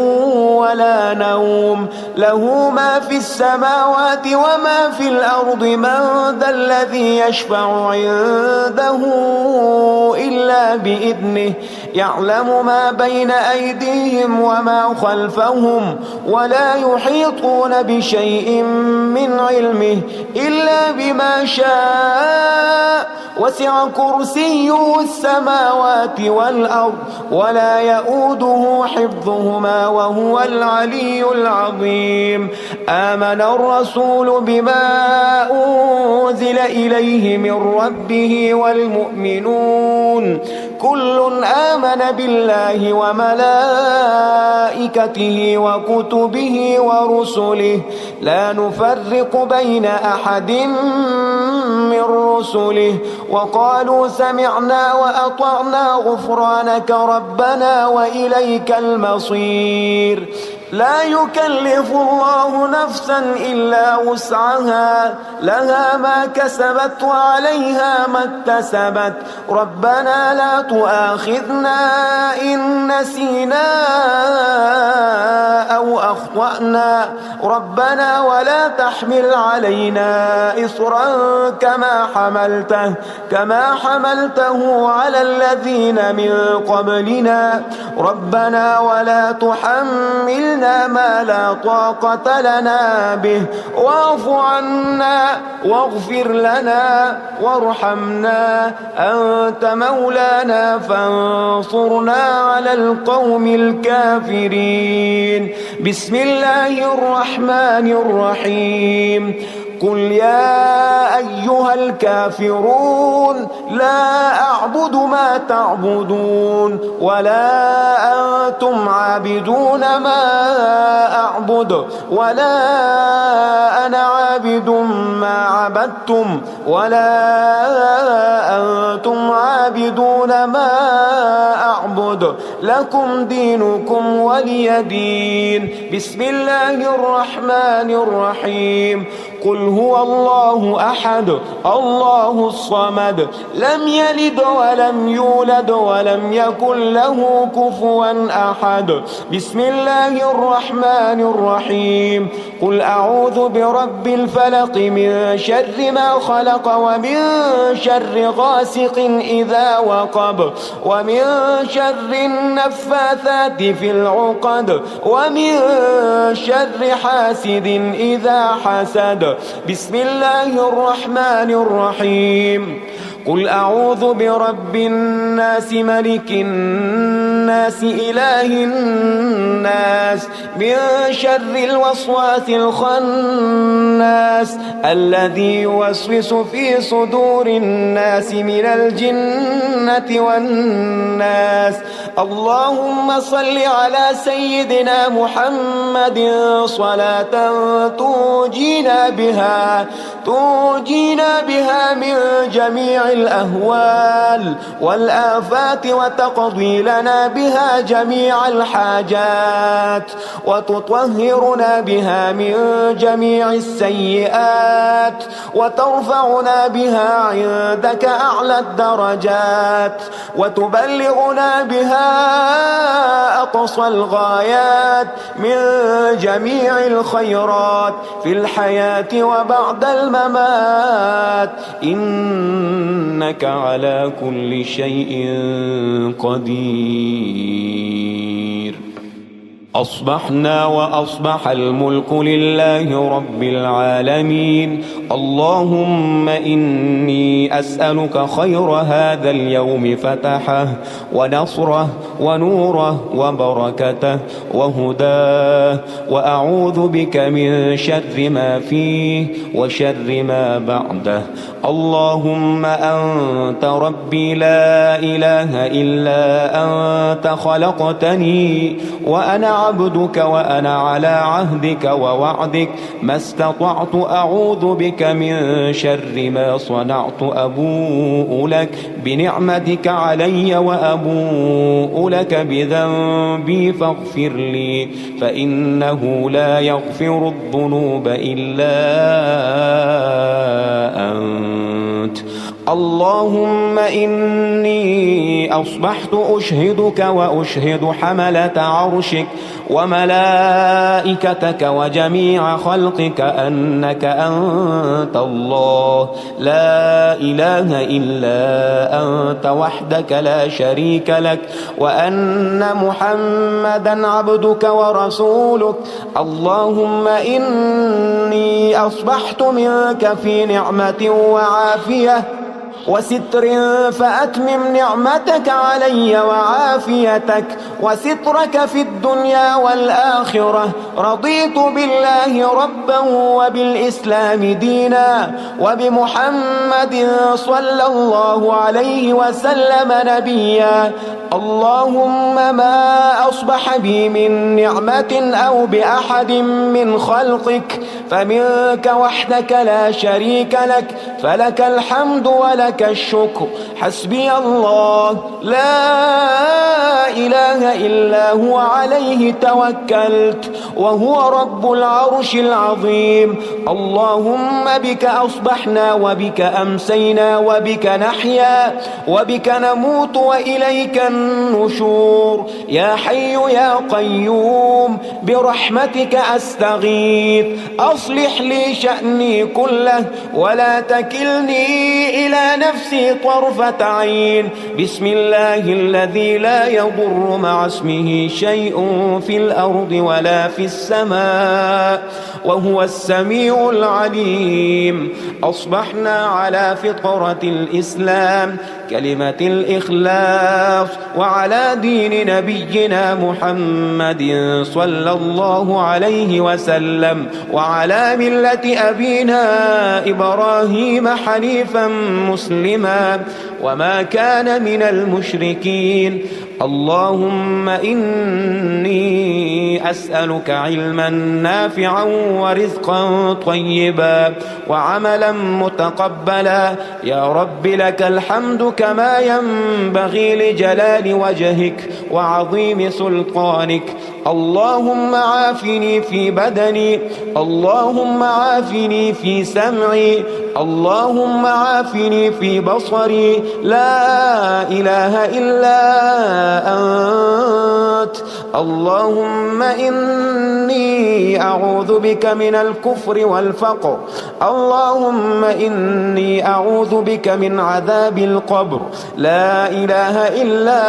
ولا نوم له ما في السماوات وما في الأرض من ذا الذي يشفع عنده إلا بإذنه يعلم ما بين أيديهم وما خلفهم ولا يحيطون بشيء من علمه إلا بما شاء وسع كرسيه السماوات والأرض ولا يؤوده حفظهما وهو العلي العظيم آمن الرسول بما أنزل إليه من ربه والمؤمنون كل آمن بالله وملائكته وكتبه ورسله لا نفرق بين أحد من رسله وقالوا سمعنا وأطعنا غفرانك ربنا وإليك المصير لا يكلف الله نفسا إلا وسعها لها ما كسبت وعليها ما اكتسبت ربنا لا تؤاخذنا إن نسينا أو أخطأنا ربنا ولا تحمل علينا إصرا كما حملته على الذين من قبلنا ربنا ولا تحملنا ما لا طاقة لنا به واعف عنا واغفر لنا وارحمنا أنت مولانا فانصرنا على القوم الكافرين بسم الله الرحمن الرحيم قل يا أيها الكافرون لا أعبد ما تعبدون ولا أنتم عابدون ما أعبد ولا أنا عابد ما عبدتم ولا أنتم عابدون ما أعبد لكم دينكم ولي دين بسم الله الرحمن الرحيم قل هو الله أحد الله الصمد لم يلد ولم يولد ولم يكن له كفوا أحد بسم الله الرحمن الرحيم قل أعوذ برب الفلق من شر ما خلق ومن شر غاسق إذا وقب ومن شر النفاثات في العقد ومن شر حاسد إذا حسد بسم الله الرحمن الرحيم قل أعوذ برب الناس ملك الناس الناس إله الناس من شر الوسواس الخناس الذي يوسوس في صدور الناس من الجنة والناس. اللهم صل على سيدنا محمد صلاة تنجينا بها من جميع الأهوال والآفات وتقضي لنا بها جميع الحاجات وتطهرنا بها من جميع السيئات وترفعنا بها عندك أعلى الدرجات وتبلغنا بها أقصى الغايات من جميع الخيرات في الحياة وبعد الممات، إنك على كل شيء قدير. أصبحنا وأصبح الملك لله رب العالمين. اللهم إني أسألك خير هذا اليوم فتحه ونصره ونوره وبركته وهداه، وأعوذ بك من شر ما فيه وشر ما بعده. اللهم أنت ربي لا إله إلا أنت، خلقتني وأنا عبدك وأنا على عهدك ووعدك ما استطعت، أعوذ بك من شر ما صنعت. أبوء لك بنعمتك علي وأبوء لك بذنبي فاغفر لي، فإنه لا يغفر الذنوب إلا أنت. اللهم إني أصبحت أشهدك وأشهد حملة عرشك وملائكتك وجميع خلقك أنك أنت الله لا إله إلا أنت وحدك لا شريك لك، وأن محمدا عبدك ورسولك. اللهم إني أصبحت منك في نعمة وعافية وستر، فأتمم نعمتك علي وعافيتك وسترك في الدنيا والآخرة. رضيت بالله ربا وبالإسلام دينا وبمحمد صلى الله عليه وسلم نبيا. اللهم ما أصبح بي من نعمة أو بأحد من خلقك فمنك وحدك لا شريك لك، فلك الحمد ولك الشكر. حسبي الله لا إله إلا هو عليه توكلت وهو رب العرش العظيم. اللهم بك أصبحنا وبك أمسينا وبك نحيا وبك نموت وإليك النشور. يا حي يا قيوم برحمتك أستغيث، أصلح لي شأني كله ولا تكلني إلى نفسي طرفة عين. بسم الله الذي لا يضر مع اسمه شيء في الأرض ولا في السماء وهو السميع العليم. أصبحنا على فطرة الإسلام كلمة الإخلاص وعلى دين نبينا محمد صلى الله عليه وسلم وعلى ملة أبينا إبراهيم حنيفا مسلما وما كان من المشركين. اللهم إني أسألك علما نافعا ورزقا طيبا وعملا متقبلا. يا رب لك الحمد كما ينبغي لجلال وجهك وعظيم سلطانك. اللهم عافني في بدني، اللهم عافني في سمعي، اللهم عافني في بصري. لا إله إلا أنت. اللهم إني أعوذ بك من الكفر والفقر. اللهم إني أعوذ بك من عذاب القبر. لا إله إلا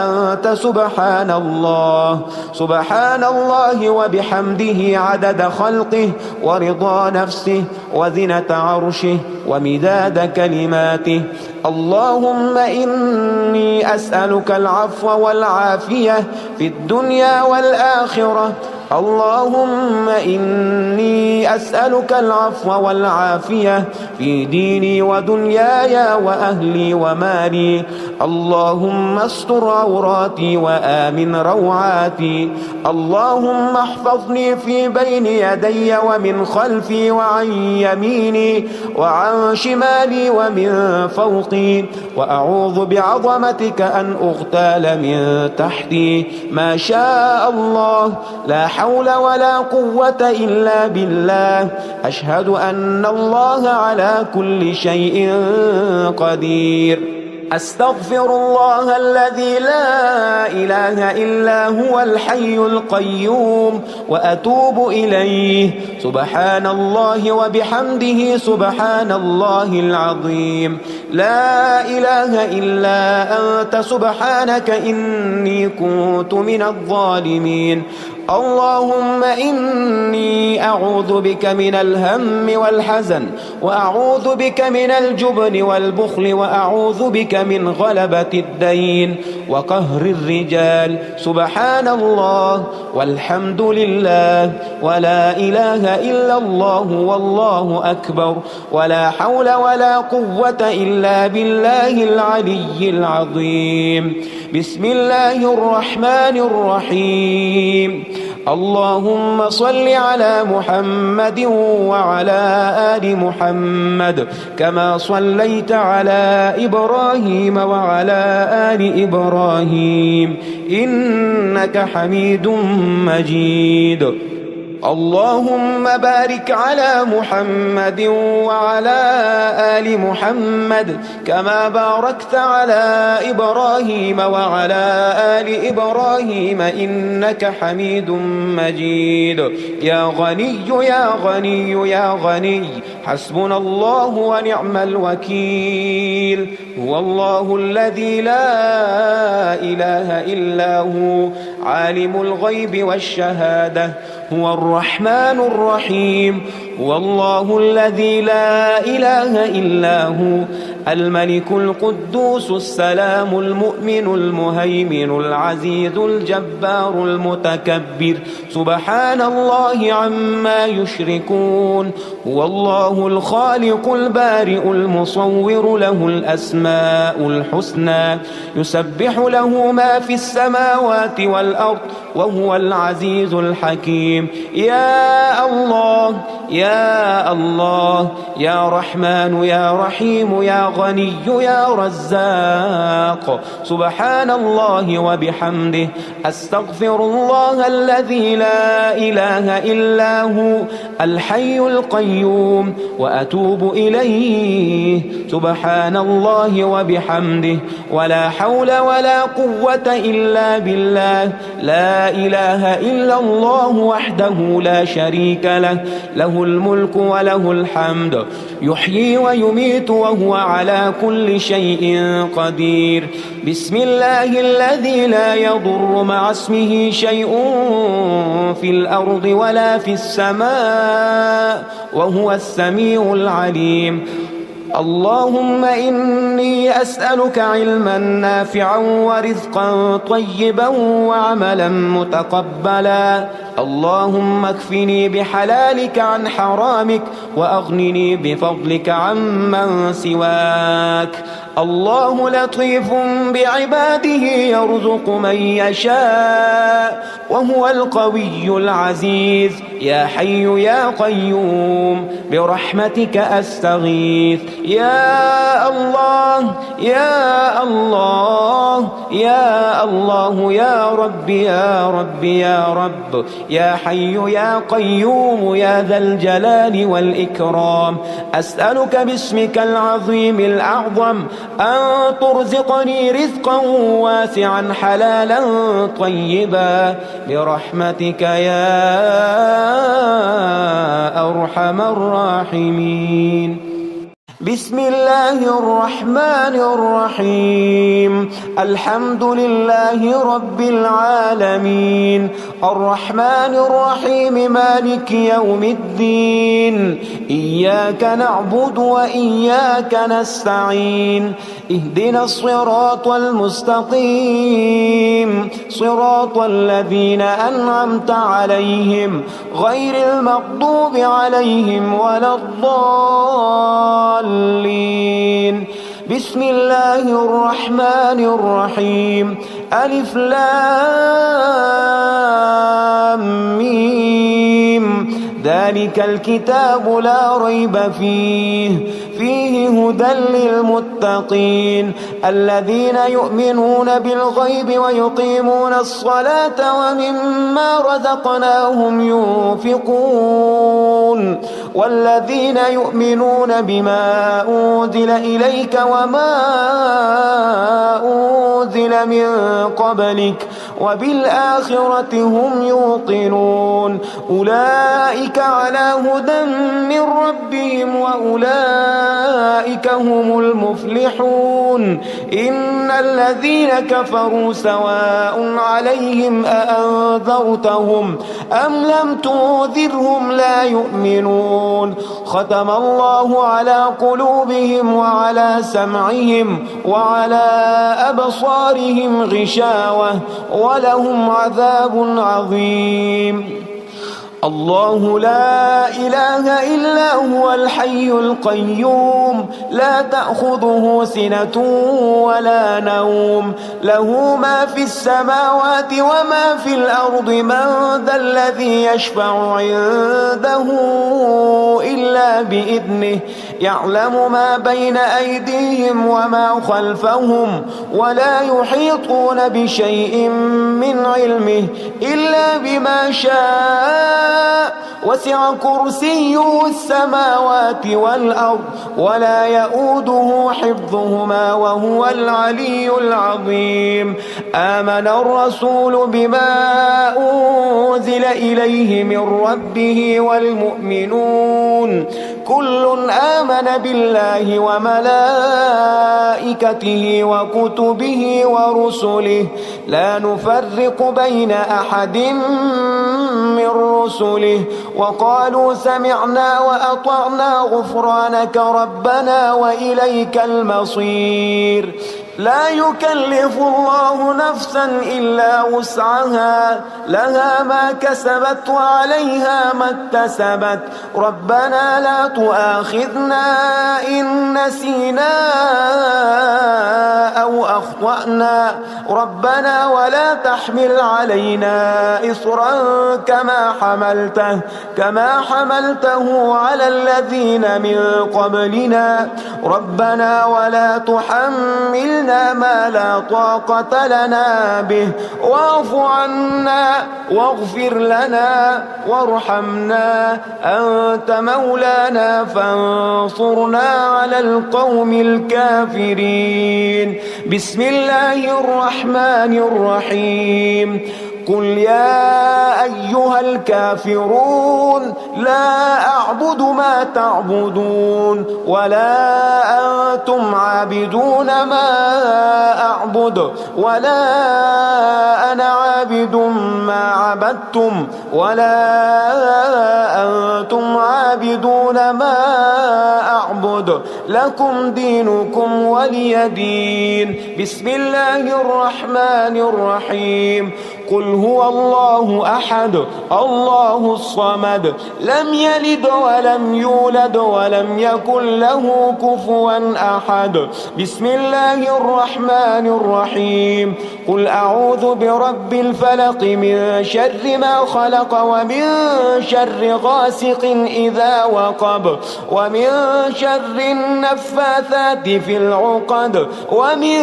أنت. سبحان الله سبحان الله وبحمده عدد خلقه ورضا نفسه وزنة عرشه ومداد كلماته. اللهم إني أسألك العفو والعافية في الدنيا والآخرة. اللهم إني أسألك العفو والعافية في ديني ودنياي وأهلي ومالي. اللهم استر عوراتي وآمن روعاتي. اللهم احفظني في بين يدي ومن خلفي وعن يميني وعن شمالي ومن فوقي، وأعوذ بعظمتك أن أغتال من تحتي. ما شاء الله، لا حول ولا قوة إلا بالله. أشهد أن الله على كل شيء قدير. أستغفر الله الذي لا إله إلا هو الحي القيوم وأتوب إليه. سبحان الله وبحمده سبحان الله العظيم. لا إله إلا أنت سبحانك إني كنت من الظالمين. اللهم إني أعوذ بك من الهم والحزن، وأعوذ بك من الجبن والبخل، وأعوذ بك من غلبة الدين وقهر الرجال. سبحان الله والحمد لله ولا إله إلا الله والله أكبر، ولا حول ولا قوة إلا بالله العلي العظيم. بسم الله الرحمن الرحيم. اللهم صل على محمد وعلى آل محمد كما صليت على إبراهيم وعلى آل إبراهيم إنك حميد مجيد. اللهم بارك على محمد وعلى آل محمد كما باركت على إبراهيم وعلى آل إبراهيم إنك حميد مجيد. يا غني يا غني يا غني، حسبنا الله ونعم الوكيل. هو الله الذي لا إله إلا هو، عالم الغيب والشهادة، هو الرحمن الرحيم. هو الله الذي لا إله إلا هو، الملك القدوس السلام المؤمن المهيمن العزيز الجبار المتكبر. سبحان الله عما يشركون. هو الله الخالق البارئ المصور، له الأسماء الحسنى، يسبح له ما في السماوات والأرض، وهو العزيز الحكيم. يا الله يا الله، يا رحمن يا رحيم، يا غني يا رزاق. سبحان الله وبحمده. أستغفر الله الذي لا إله إلا هو، الحي القيوم، وأتوب إليه. سبحان الله وبحمده، ولا حول ولا قوة إلا بالله. لا إله إلا الله وحده لا شريك له، له الملك وله الحمد، يحيي ويميت وهو على كل شيء قدير. بسم الله الذي لا يضر مع اسمه شيء في الأرض ولا في السماء، وهو السميع العليم. اللهم إني أسألك علما نافعا ورزقا طيبا وعملا متقبلا. اللهم اكفني بحلالك عن حرامك، وأغنني بفضلك عمن سواك. الله لطيف بعباده يرزق من يشاء، وهو القوي العزيز. يا حي يا قيوم برحمتك أستغيث. يا الله يا الله يا الله، يا رب يا رب يا رب، يا حي يا قيوم يا ذا الجلال والإكرام. أسألك باسمك العظيم الأعظم أن ترزقني رزقا واسعا حلالا طيبا برحمتك يا أرحم الراحمين. بسم الله الرحمن الرحيم الحمد لله رب العالمين الرحمن الرحيم مالك يوم الدين إياك نعبد وإياك نستعين اهدنا الصراط المستقيم صراط الذين أنعمت عليهم غير المغضوب عليهم ولا الضالين بسم الله الرحمن الرحيم ألف لام ميم ذلك الكتاب لا ريب فيه هدى للمتقين الذين يؤمنون بالغيب ويقيمون الصلاة ومما رزقناهم ينفقون والذين يؤمنون بما أنزل إليك وما أنزل من قبلك وبالآخرة هم يوقنون أولئك على هدى من ربهم وأولئك هم المفلحون إن الذين كفروا سواء عليهم أأنذرتهم أم لم تنذرهم لا يؤمنون ختم الله على قلوبهم وعلى سمعهم وعلى أبصارهم غشاوة ولهم عذاب عظيم الله لا إله إلا هو الحي القيوم لا تأخذه سنة ولا نوم له ما في السماوات وما في الأرض من ذا الذي يشفع عنده إلا بإذنه يعلم ما بين أيديهم وما خلفهم ولا يحيطون بشيء من علمه إلا بما شاء وسع كرسيه السماوات والأرض ولا يؤوده حفظهما وهو العلي العظيم آمن الرسول بما أنزل إليه من ربه والمؤمنون كل آمن بالله وملائكته وكتبه ورسله لا نفرق بين أحد من رسله وقالوا سمعنا وأطعنا غفرانك ربنا وإليك المصير لا يكلف الله نفسا إلا وسعها لها ما كسبت وعليها ما اكتسبت ربنا لا تؤاخذنا إن نسينا أو أخطأنا ربنا ولا تحمل علينا إصرا كما حملته على الذين من قبلنا ربنا ولا تحملنا ما لا طاقة لنا به واعف عنا واغفر لنا وارحمنا أنت مولانا فانصرنا على القوم الكافرين بسم الله الرحمن الرحيم قل يا أيها الكافرون لا أعبد ما تعبدون ولا أنتم عابدون ما أعبد ولا أنا عابد ما عبدتم ولا أنتم عابدون ما أعبد لكم دينكم ولي دين بسم الله الرحمن الرحيم قل هو الله أحد الله الصمد لم يلد ولم يولد ولم يكن له كفوا أحد بسم الله الرحمن الرحيم قل أعوذ برب الفلق من شر ما خلق ومن شر غاسق إذا وقب ومن شر النفاثات في العقد ومن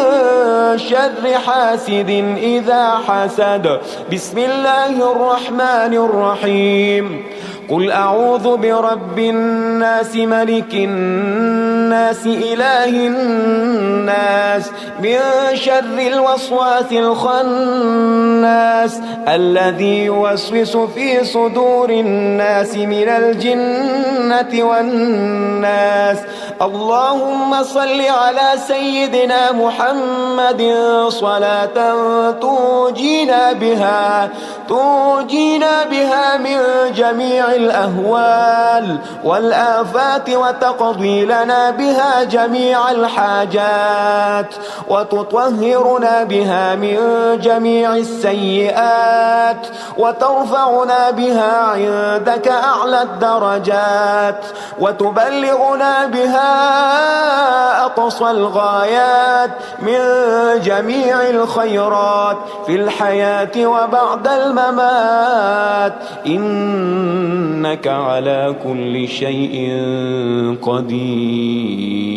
شر حاسد إذا حسد بسم الله الرحمن الرحيم قل أعوذ برب الناس ملك الناس إله الناس من شر الوسواس الخناس الذي يوسوس في صدور الناس من الجنة والناس. اللهم صل على سيدنا محمد صلاة تنجينا بها من جميع الأهوال والآفات وتقضي لنا بها جميع الحاجات وتطهرنا بها من جميع السيئات وترفعنا بها عندك أعلى الدرجات وتبلغنا بها أقصى الغايات من جميع الخيرات في الحياة وبعد الممات، إنك على كل شيء قدير.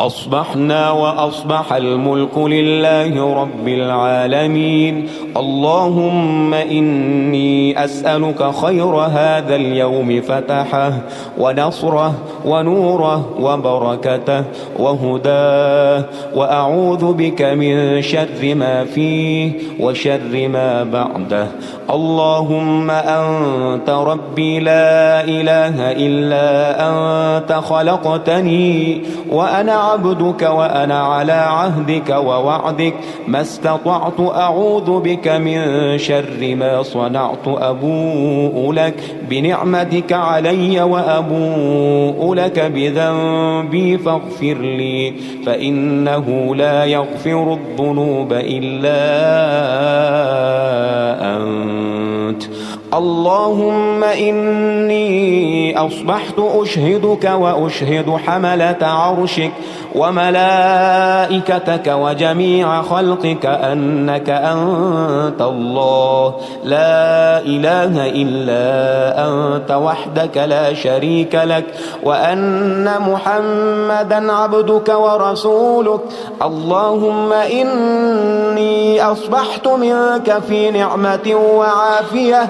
أصبحنا وأصبح الملك لله رب العالمين. اللهم إني أسألك خير هذا اليوم فتحه ونصره ونوره وبركته وهداه، وأعوذ بك من شر ما فيه وشر ما بعده. اللهم أنت ربي لا إله إلا أنت، خلقتني وأنا عبدك وأنا على عهدك ووعدك ما استطعت. أعوذ بك من شر ما صنعت. أبوء لك بنعمتك علي وأبوء لك بذنبي فاغفر لي، فإنه لا يغفر الذنوب إلا أنت. اللهم إني أصبحت أشهدك وأشهد حملة عرشك وملائكتك وجميع خلقك أنك أنت الله لا إله إلا أنت وحدك لا شريك لك، وأن محمدا عبدك ورسولك. اللهم إني أصبحت منك في نعمة وعافية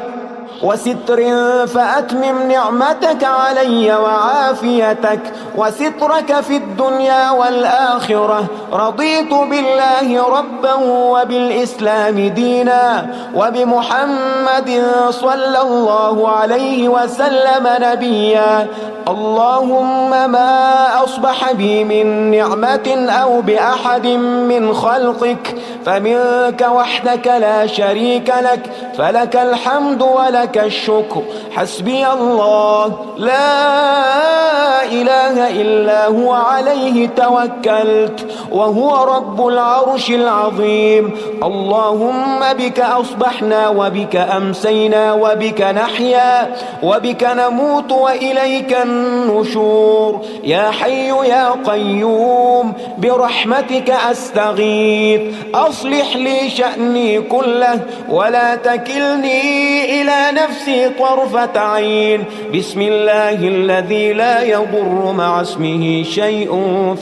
وستر، فأتمم نعمتك علي وعافيتك وسترك في الدنيا والآخرة. رضيت بالله ربا وبالإسلام دينا وبمحمد صلى الله عليه وسلم نبيا. اللهم ما أصبح بي من نعمة أو بأحد من خلقك فمنك وحدك لا شريك لك، فلك الحمد ولك الشكر. حسبي الله لا إله إلا هو عليه توكلت وهو رب العرش العظيم. اللهم بك أصبحنا وبك أمسينا وبك نحيا وبك نموت وإليك النشور. يا حي يا قيوم برحمتك أستغيث، أصلح لي شأني كله ولا تكلني إلى نفسي طرفة عين. بسم الله الذي لا يضر مع اسمه شيء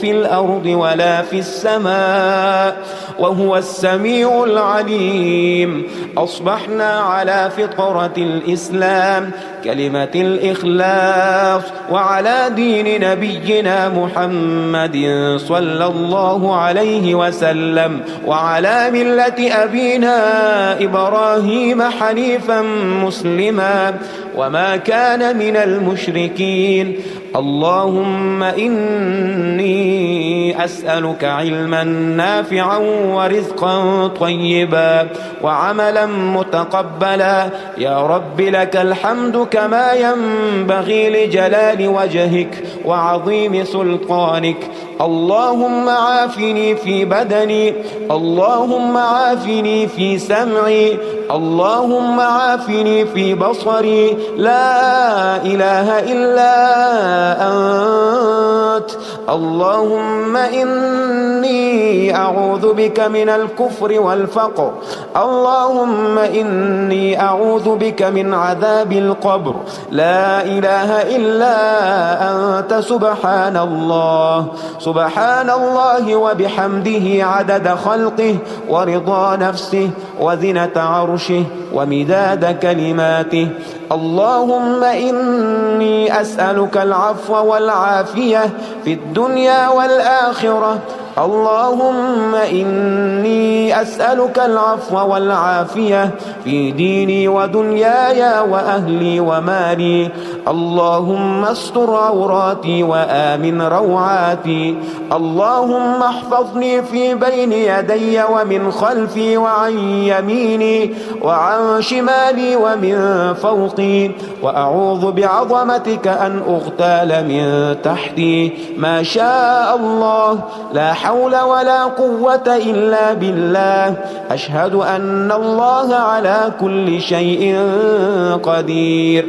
في الأرض ولا في السماء وهو السميع العليم. أصبحنا على فطرة الإسلام كلمة الإخلاص وعلى دين نبينا محمد صلى الله عليه وسلم وعلى ملة أبينا إبراهيم حنيفا مسلما وما كان من المشركين. اللهم إني أسألك علما نافعا ورزقا طيبا وعملا متقبلا. يا رب لك الحمد كما ينبغي لجلال وجهك وعظيم سلطانك. اللهم عافني في بدني، اللهم عافني في سمعي، اللهم عافني في بصري. لا إله إلا أنت. اللهم إني أعوذ بك من الكفر والفقر. اللهم إني أعوذ بك من عذاب القبر. لا إله إلا أنت سبحان الله. سبحان الله وبحمده عدد خلقه ورضا نفسه وزنة عرشه ومداد كلماته. اللهم إني أسألك العفو والعافية في الدنيا والآخرة. اللهم إني أسألك العفو والعافية في ديني ودنياي وأهلي ومالي. اللهم استر عوراتي وآمن روعاتي. اللهم احفظني في بين يدي ومن خلفي وعن يميني وعن شمالي ومن فوقي. وأعوذ بعظمتك أن أغتال من تحتي. ما شاء الله، لا حول ولا قوة إلا بالله. أشهد أن الله على كل شيء قدير.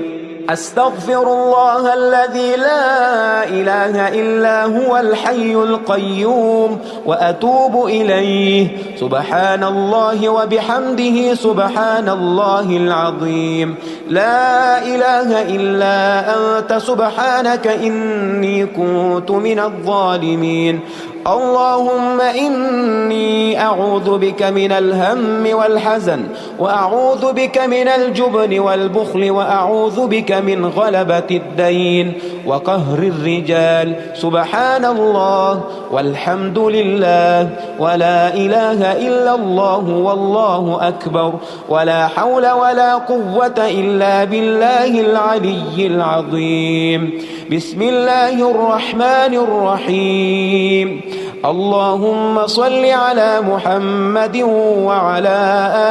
أستغفر الله الذي لا إله إلا هو الحي القيوم وأتوب إليه. سبحان الله وبحمده سبحان الله العظيم. لا إله إلا أنت سبحانك إني كنت من الظالمين. اللهم إني أعوذ بك من الهم والحزن وأعوذ بك من الجبن والبخل وأعوذ بك من غلبة الدين وقهر الرجال. سبحان الله والحمد لله ولا إله إلا الله والله أكبر ولا حول ولا قوة إلا بالله العلي العظيم. بسم الله الرحمن الرحيم. اللهم صل على محمد وعلى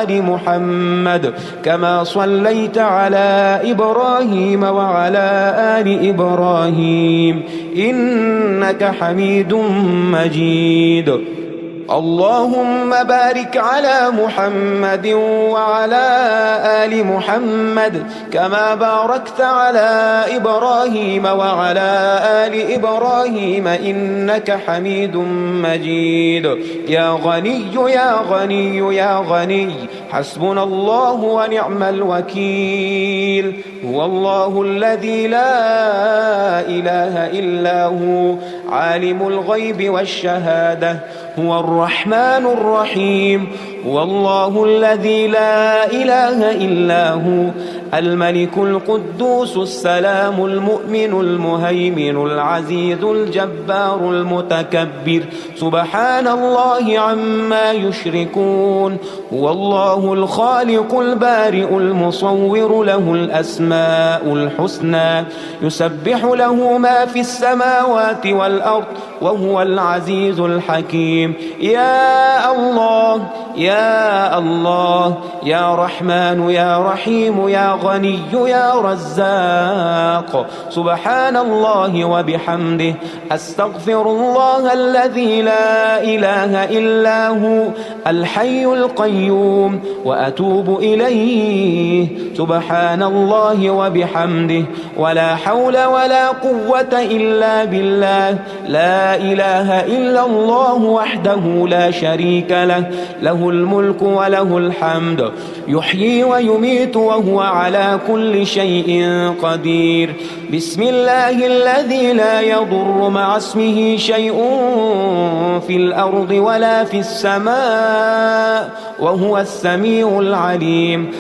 آل محمد كما صليت على إبراهيم وعلى آل إبراهيم إنك حميد مجيد. اللهم بارك على محمد وعلى آل محمد كما باركت على إبراهيم وعلى آل إبراهيم إنك حميد مجيد. يا غني يا غني يا غني حسبنا الله ونعم الوكيل. هو الله الذي لا إله إلا هو عالم الغيب والشهادة. هو الرحمن الرحيم. هو الله الذي لا إله إلا هو الملك القدوس السلام المؤمن المهيمن العزيز الجبار المتكبر. سبحان الله عما يشركون. هو الله الخالق البارئ المصور له الأسماء الحسنى يسبح له ما في السماوات والأرض وهو العزيز الحكيم. يا الله يا الله يا رحمن يا رحيم يا غني يا رزاق. سبحان الله وبحمده. أستغفر الله الذي لا إله إلا هو الحي القيوم وأتوب إليه. سبحان الله وبحمده ولا حول ولا قوة إلا بالله. لا إله إلا الله وحده لا شريك له. له الملك وله الحمد يحيي ويميت وهو على كل شيء قدير. بسم الله الذي لا يضر مع اسمه شيء في الأرض ولا في السماء وهو السميع العليم.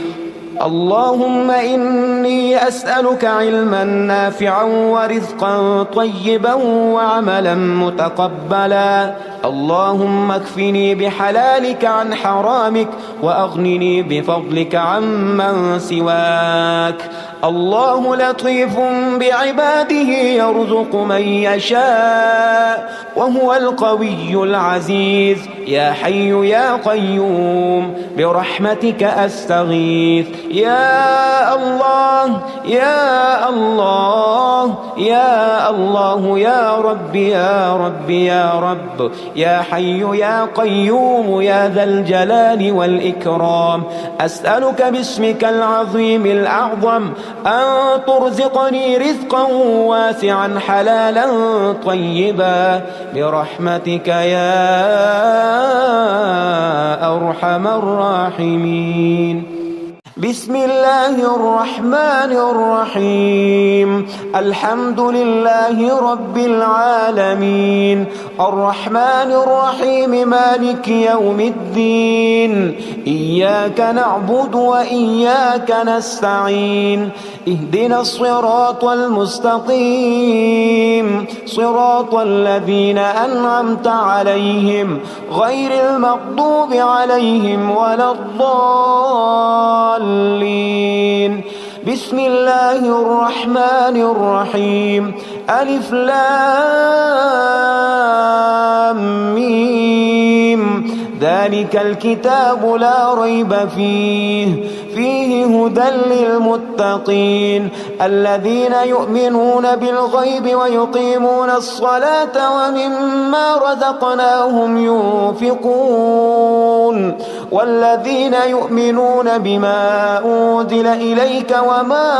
اللهم إني أسألك علما نافعا ورزقا طيبا وعملا متقبلا. اللهم اكفني بحلالك عن حرامك وأغنني بفضلك عمن سواك. الله لطيف بعباده يرزق من يشاء وهو القوي العزيز. يا حي يا قيوم برحمتك أستغيث. يا الله يا الله يا الله يا رب يا رب يا رب يا حي يا قيوم يا ذا الجلال والإكرام، أسألك باسمك العظيم الأعظم أن ترزقني رزقا واسعا حلالا طيبا برحمتك يا أرحم الراحمين. بسم الله الرحمن الرحيم. الحمد لله رب العالمين، الرحمن الرحيم، مالك يوم الدين، إياك نعبد وإياك نستعين، اهدنا الصراط المستقيم، صراط الذين أنعمت عليهم غير المغضوب عليهم ولا الضالين. بسم الله الرحمن الرحيم. ألف لام ميم، ذلك الكتاب لا ريب فيه هدى للمتقين الذين يؤمنون بالغيب ويقيمون الصلاة ومما رزقناهم ينفقون والذين يؤمنون بما أنزل إليك وما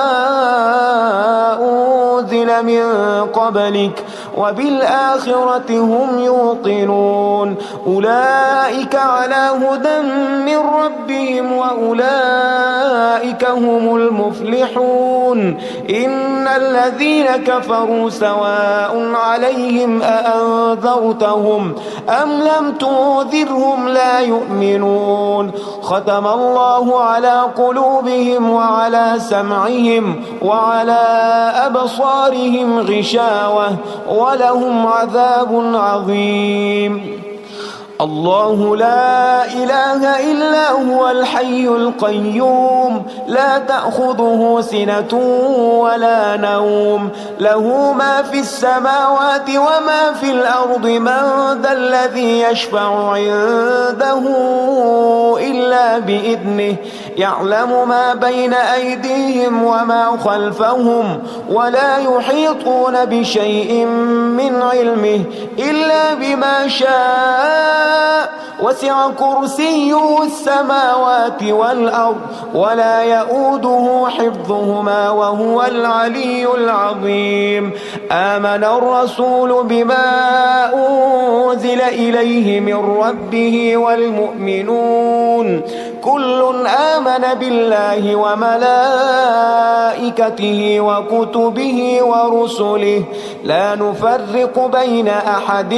أنزل من قبلك وبالآخرة هم يوقنون، أولئك على هدى من ربهم وأولئك هم المفلحون. إن الذين كفروا سواء عليهم أأنذرتهم أم لم تنذرهم لا يؤمنون، ختم الله على قلوبهم وعلى سمعهم وعلى أبصارهم غشاوة ولهم عذاب عظيم. الله لا إله إلا هو الحي القيوم، لا تأخذه سنة ولا نوم، له ما في السماوات وما في الأرض، من ذا الذي يشفع عنده إلا بإذنه، يعلم ما بين أيديهم وما خلفهم ولا يحيطون بشيء من علمه إلا بما شاء، وسع كرسيه السماوات والأرض ولا يؤوده حفظهما وهو العلي العظيم. آمن الرسول بما أنزل إليه من ربه والمؤمنون كل آمن بالله وملائكته وكتبه ورسله لا نفرق بين أحد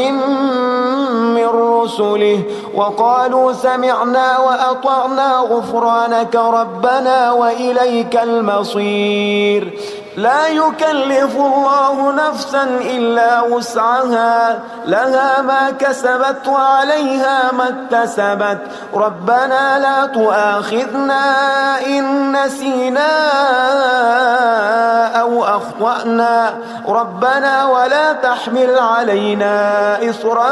من رسله وقالوا سمعنا وأطعنا غفرانك ربنا وإليك المصير. لا يكلف الله نفسا إلا وسعها، لها ما كسبت وعليها ما اكتسبت، ربنا لا تؤاخذنا إن نسينا أو أخطأنا، ربنا ولا تحمل علينا إصرا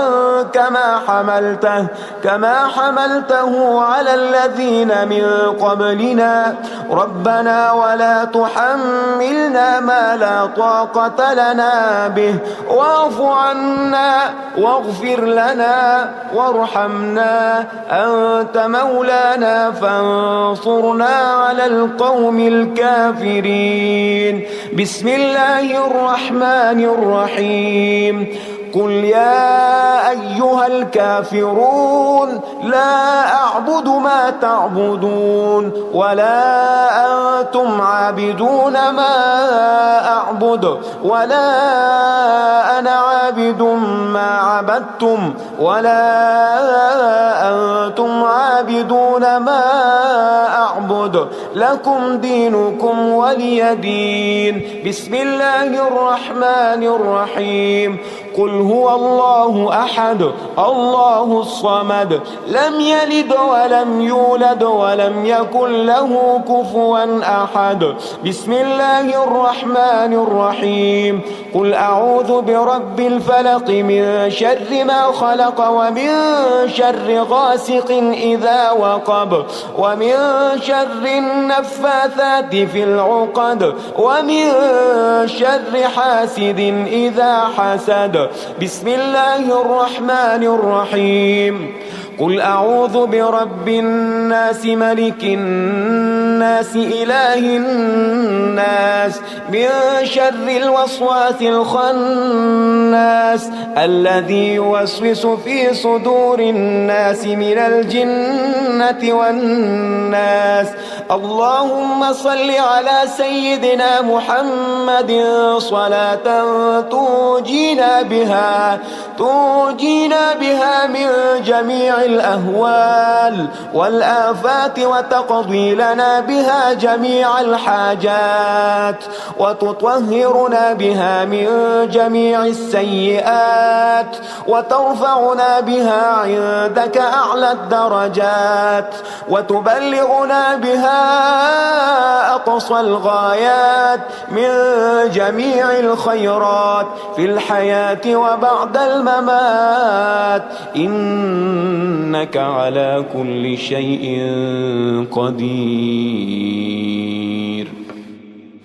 كما حملته على الذين من قبلنا، ربنا ولا تحملنا ما لا طاقة لنا به، واعف عنا واغفر لنا وارحمنا، أنت مولانا فانصرنا على القوم الكافرين. بسم الله الرحمن الرحيم. قل يا أيها الكافرون لا أعبد ما تعبدون ولا أنتم عابدون ما أعبد ولا أنا عابد ما عبدتم ولا أنتم عابدون ما أعبد، لكم دينكم ولي دين. بسم الله الرحمن الرحيم. قل هو الله أحد الله الصمد لم يلد ولم يولد ولم يكن له كفوا أحد. بسم الله الرحمن الرحيم. قل أعوذ برب الفلق من شر ما خلق ومن شر غاسق إذا وقب ومن شر النفاثات في العقد ومن شر حاسد إذا حسد. بسم الله الرحمن الرحيم. قل أعوذ برب الناس ملك الناس إله الناس من شر الوسواس الخناس الذي يوسوس في صدور الناس من الجنة والناس. اللهم صل على سيدنا محمد صلاة تنجينا بها من جميع الأهوال والآفات وتقضي لنا بها جميع الحاجات وتطهرنا بها من جميع السيئات وترفعنا بها عندك أعلى الدرجات وتبلغنا بها أقصى الغايات من جميع الخيرات في الحياة وبعد الممات إنك على كل شيء قدير.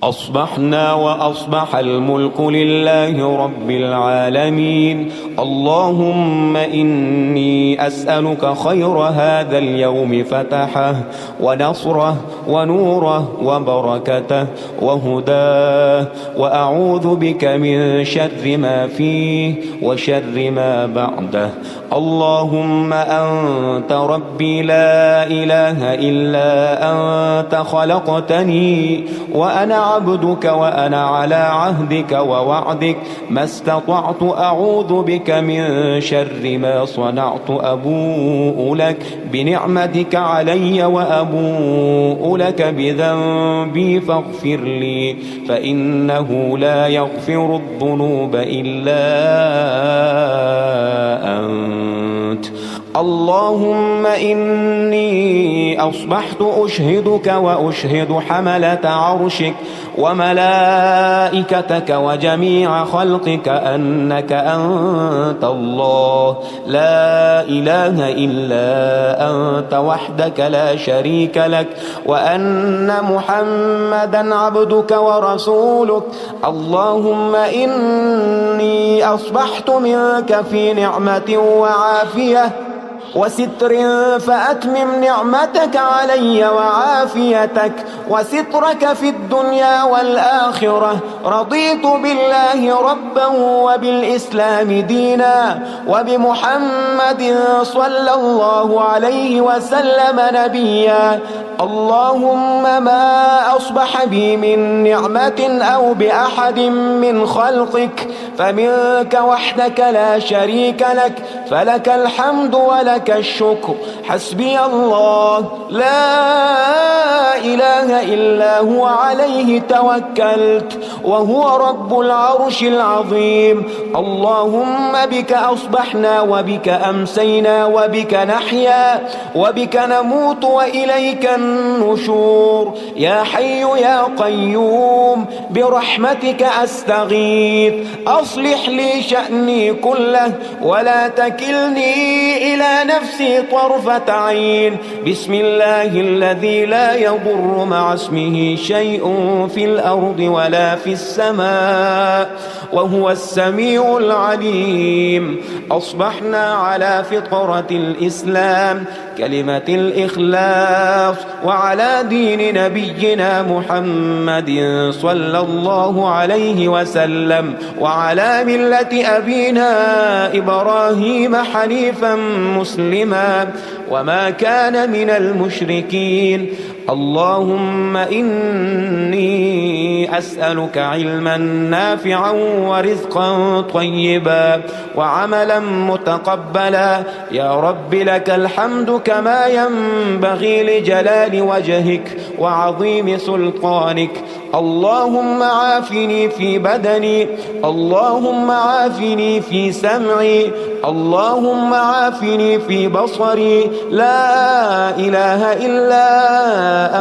أصبحنا وأصبح الملك لله رب العالمين. اللهم إني أسألك خير هذا اليوم فتحه ونصره ونوره وبركته وهداه وأعوذ بك من شر ما فيه وشر ما بعده. اللهم أنت ربي لا إله إلا أنت خلقتني وأنا عبدك وأنا على عهدك ووعدك ما استطعت أعوذ بك من شر ما صنعت. أبوء لك بنعمتك علي وأبوء لك بذنبي فاغفر لي فإنه لا يغفر الذنوب إلا أنت. اللهم إني أصبحت أشهدك وأشهد حملة عرشك وملائكتك وجميع خلقك أنك أنت الله لا إله إلا أنت وحدك لا شريك لك وأن محمدا عبدك ورسولك. اللهم إني أصبحت منك في نعمة وعافية وستر فأتمم نعمتك علي وعافيتك وسترك في الدنيا والآخرة. رضيت بالله ربا وبالإسلام دينا وبمحمد صلى الله عليه وسلم نبيا. اللهم ما أصبح بي من نعمة أو بأحد من خلقك فمنك وحدك لا شريك لك فلك الحمد ولك الشكر. حسبي الله لا إله إلا هو عليه توكلت وهو رب العرش العظيم. اللهم بك أصبحنا وبك أمسينا وبك نحيا وبك نموت وإليك النشور. يا حي يا قيوم برحمتك أستغيث أصلح لي شأني كله ولا تكلني إلى نفسي طرفة عين. بسم الله الذي لا يضر مع اسمه شيء في الأرض ولا في السماء وهو السميع العليم. أصبحنا على فطرة الإسلام كلمة الإخلاص وعلى دين نبينا محمد صلى الله عليه وسلم وعلى ملة أبينا إبراهيم حنيفا مسلما وما كان من المشركين. اللهم إني أسألك علما نافعا ورزقا طيبا وعملا متقبلا. يا رب لك الحمد كما ينبغي لجلال وجهك وعظيم سلطانك. اللهم عافني في بدني، اللهم عافني في سمعي، اللهم عافني في بصري، لا إله إلا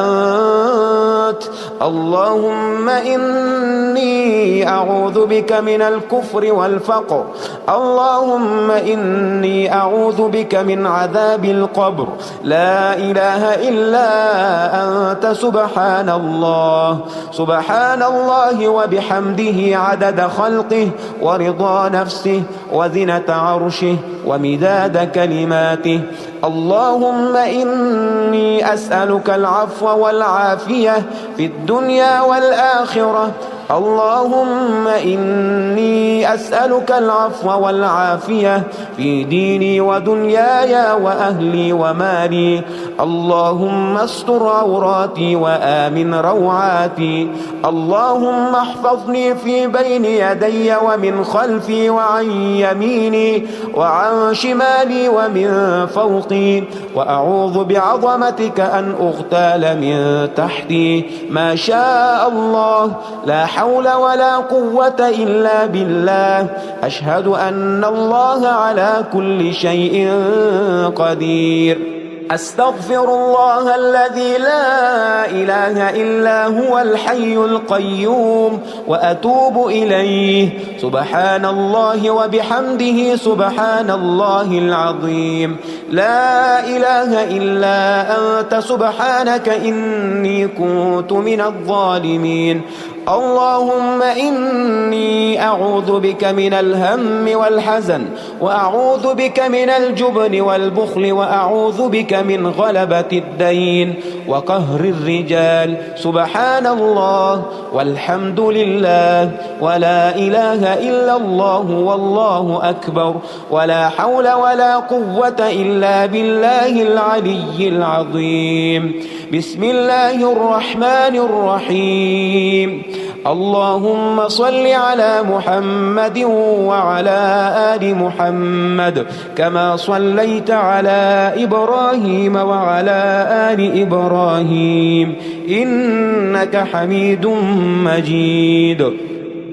أنت. اللهم إني أعوذ بك من الكفر والفقر، اللهم إني أعوذ بك من عذاب القبر، لا إله إلا أنت. سبحان الله، سبحان الله وبحمده عدد خلقه ورضا نفسه وزنة عرشه ومداد كلماته. اللهم إني أسألك العفو والعافية في الدنيا والآخرة، اللهم إني أسألك العفو والعافية في ديني ودنياي وأهلي ومالي. اللهم استر عوراتي وآمن روعاتي، اللهم احفظني في بين يدي ومن خلفي وعن يميني وعن شمالي ومن فوقي، وأعوذ بعظمتك أن أغتال من تحتي. ما شاء الله، لا حول ولا قوة إلا بالله. أشهد أن الله على كل شيء قدير. أستغفر الله الذي لا إله إلا هو الحي القيوم وأتوب إليه. سبحان الله وبحمده سبحان الله العظيم. لا إله إلا أنت سبحانك إني كنت من الظالمين. اللهم إني أعوذ بك من الهم والحزن، وأعوذ بك من الجبن والبخل، وأعوذ بك من غلبة الدين وقهر الرجال. سبحان الله والحمد لله ولا إله إلا الله والله أكبر، ولا حول ولا قوة إلا بالله العلي العظيم. بسم الله الرحمن الرحيم. اللهم صل على محمد وعلى آل محمد كما صليت على إبراهيم وعلى آل إبراهيم إنك حميد مجيد.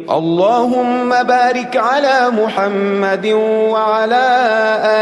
اللهم بارك على محمد وعلى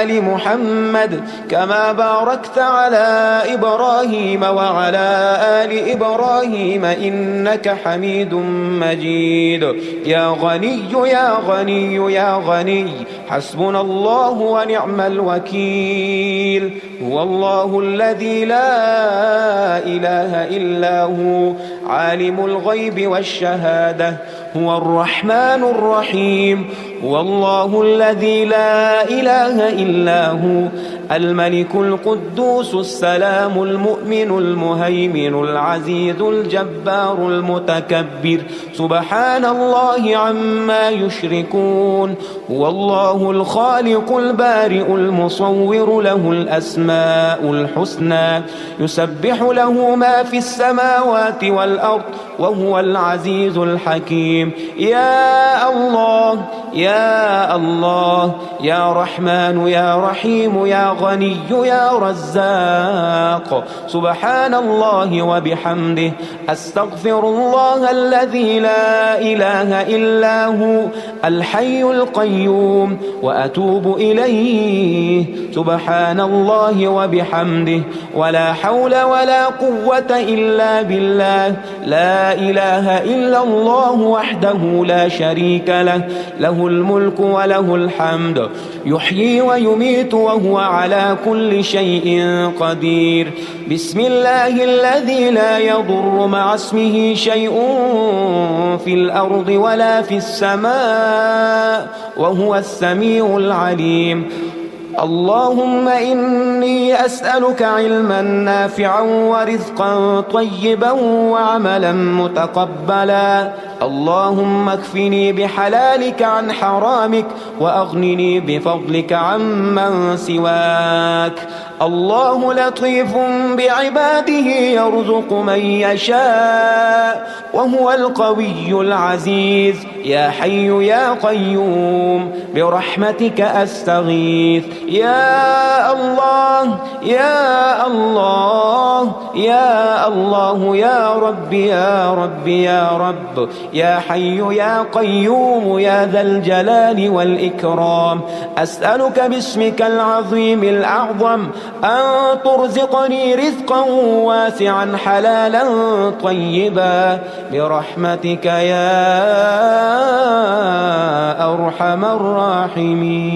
آل محمد كما باركت على إبراهيم وعلى آل إبراهيم إنك حميد مجيد. يا غني يا غني يا غني، حسبنا الله ونعم الوكيل. هو الله الذي لا إله إلا هو، عالم الغيب والشهادة، هو الرحمن الرحيم. هو الله الذي لا إله إلا هو، الملك القدوس السلام المؤمن المهيمن العزيز الجبار المتكبر. سبحان الله عما يشركون. هو الله الخالق البارئ المصور، له الأسماء الحسنى، يسبح له ما في السماوات والأرض، وهو العزيز الحكيم. يا الله يا الله، يا رحمن يا رحيم، يا غني يا رزاق. سبحان الله وبحمده. أستغفر الله الذي لا إله إلا هو، الحي القيوم، وأتوب إليه. سبحان الله وبحمده، ولا حول ولا قوة إلا بالله. لا إله إلا الله وحده لا شريك له، له الملك وله الحمد، يحيي ويميت وهو على كل شيء قدير. بسم الله الذي لا يضر مع اسمه شيء في الأرض ولا في السماء، وهو السميع العليم. اللهم إني أسألك علما نافعا ورزقا طيبا وعملا متقبلا. اللهم اكفني بحلالك عن حرامك، وأغنني بفضلك عمن سواك. الله لطيف بعباده يرزق من يشاء وهو القوي العزيز. يا حي يا قيوم برحمتك أستغيث. يا الله يا الله يا الله يا رب يا رب يا رب يا حي يا قيوم يا ذا الجلال والإكرام. أسألك باسمك العظيم الأعظم أن ترزقني رزقا واسعا حلالا طيبا برحمتك يا أرحم الراحمين.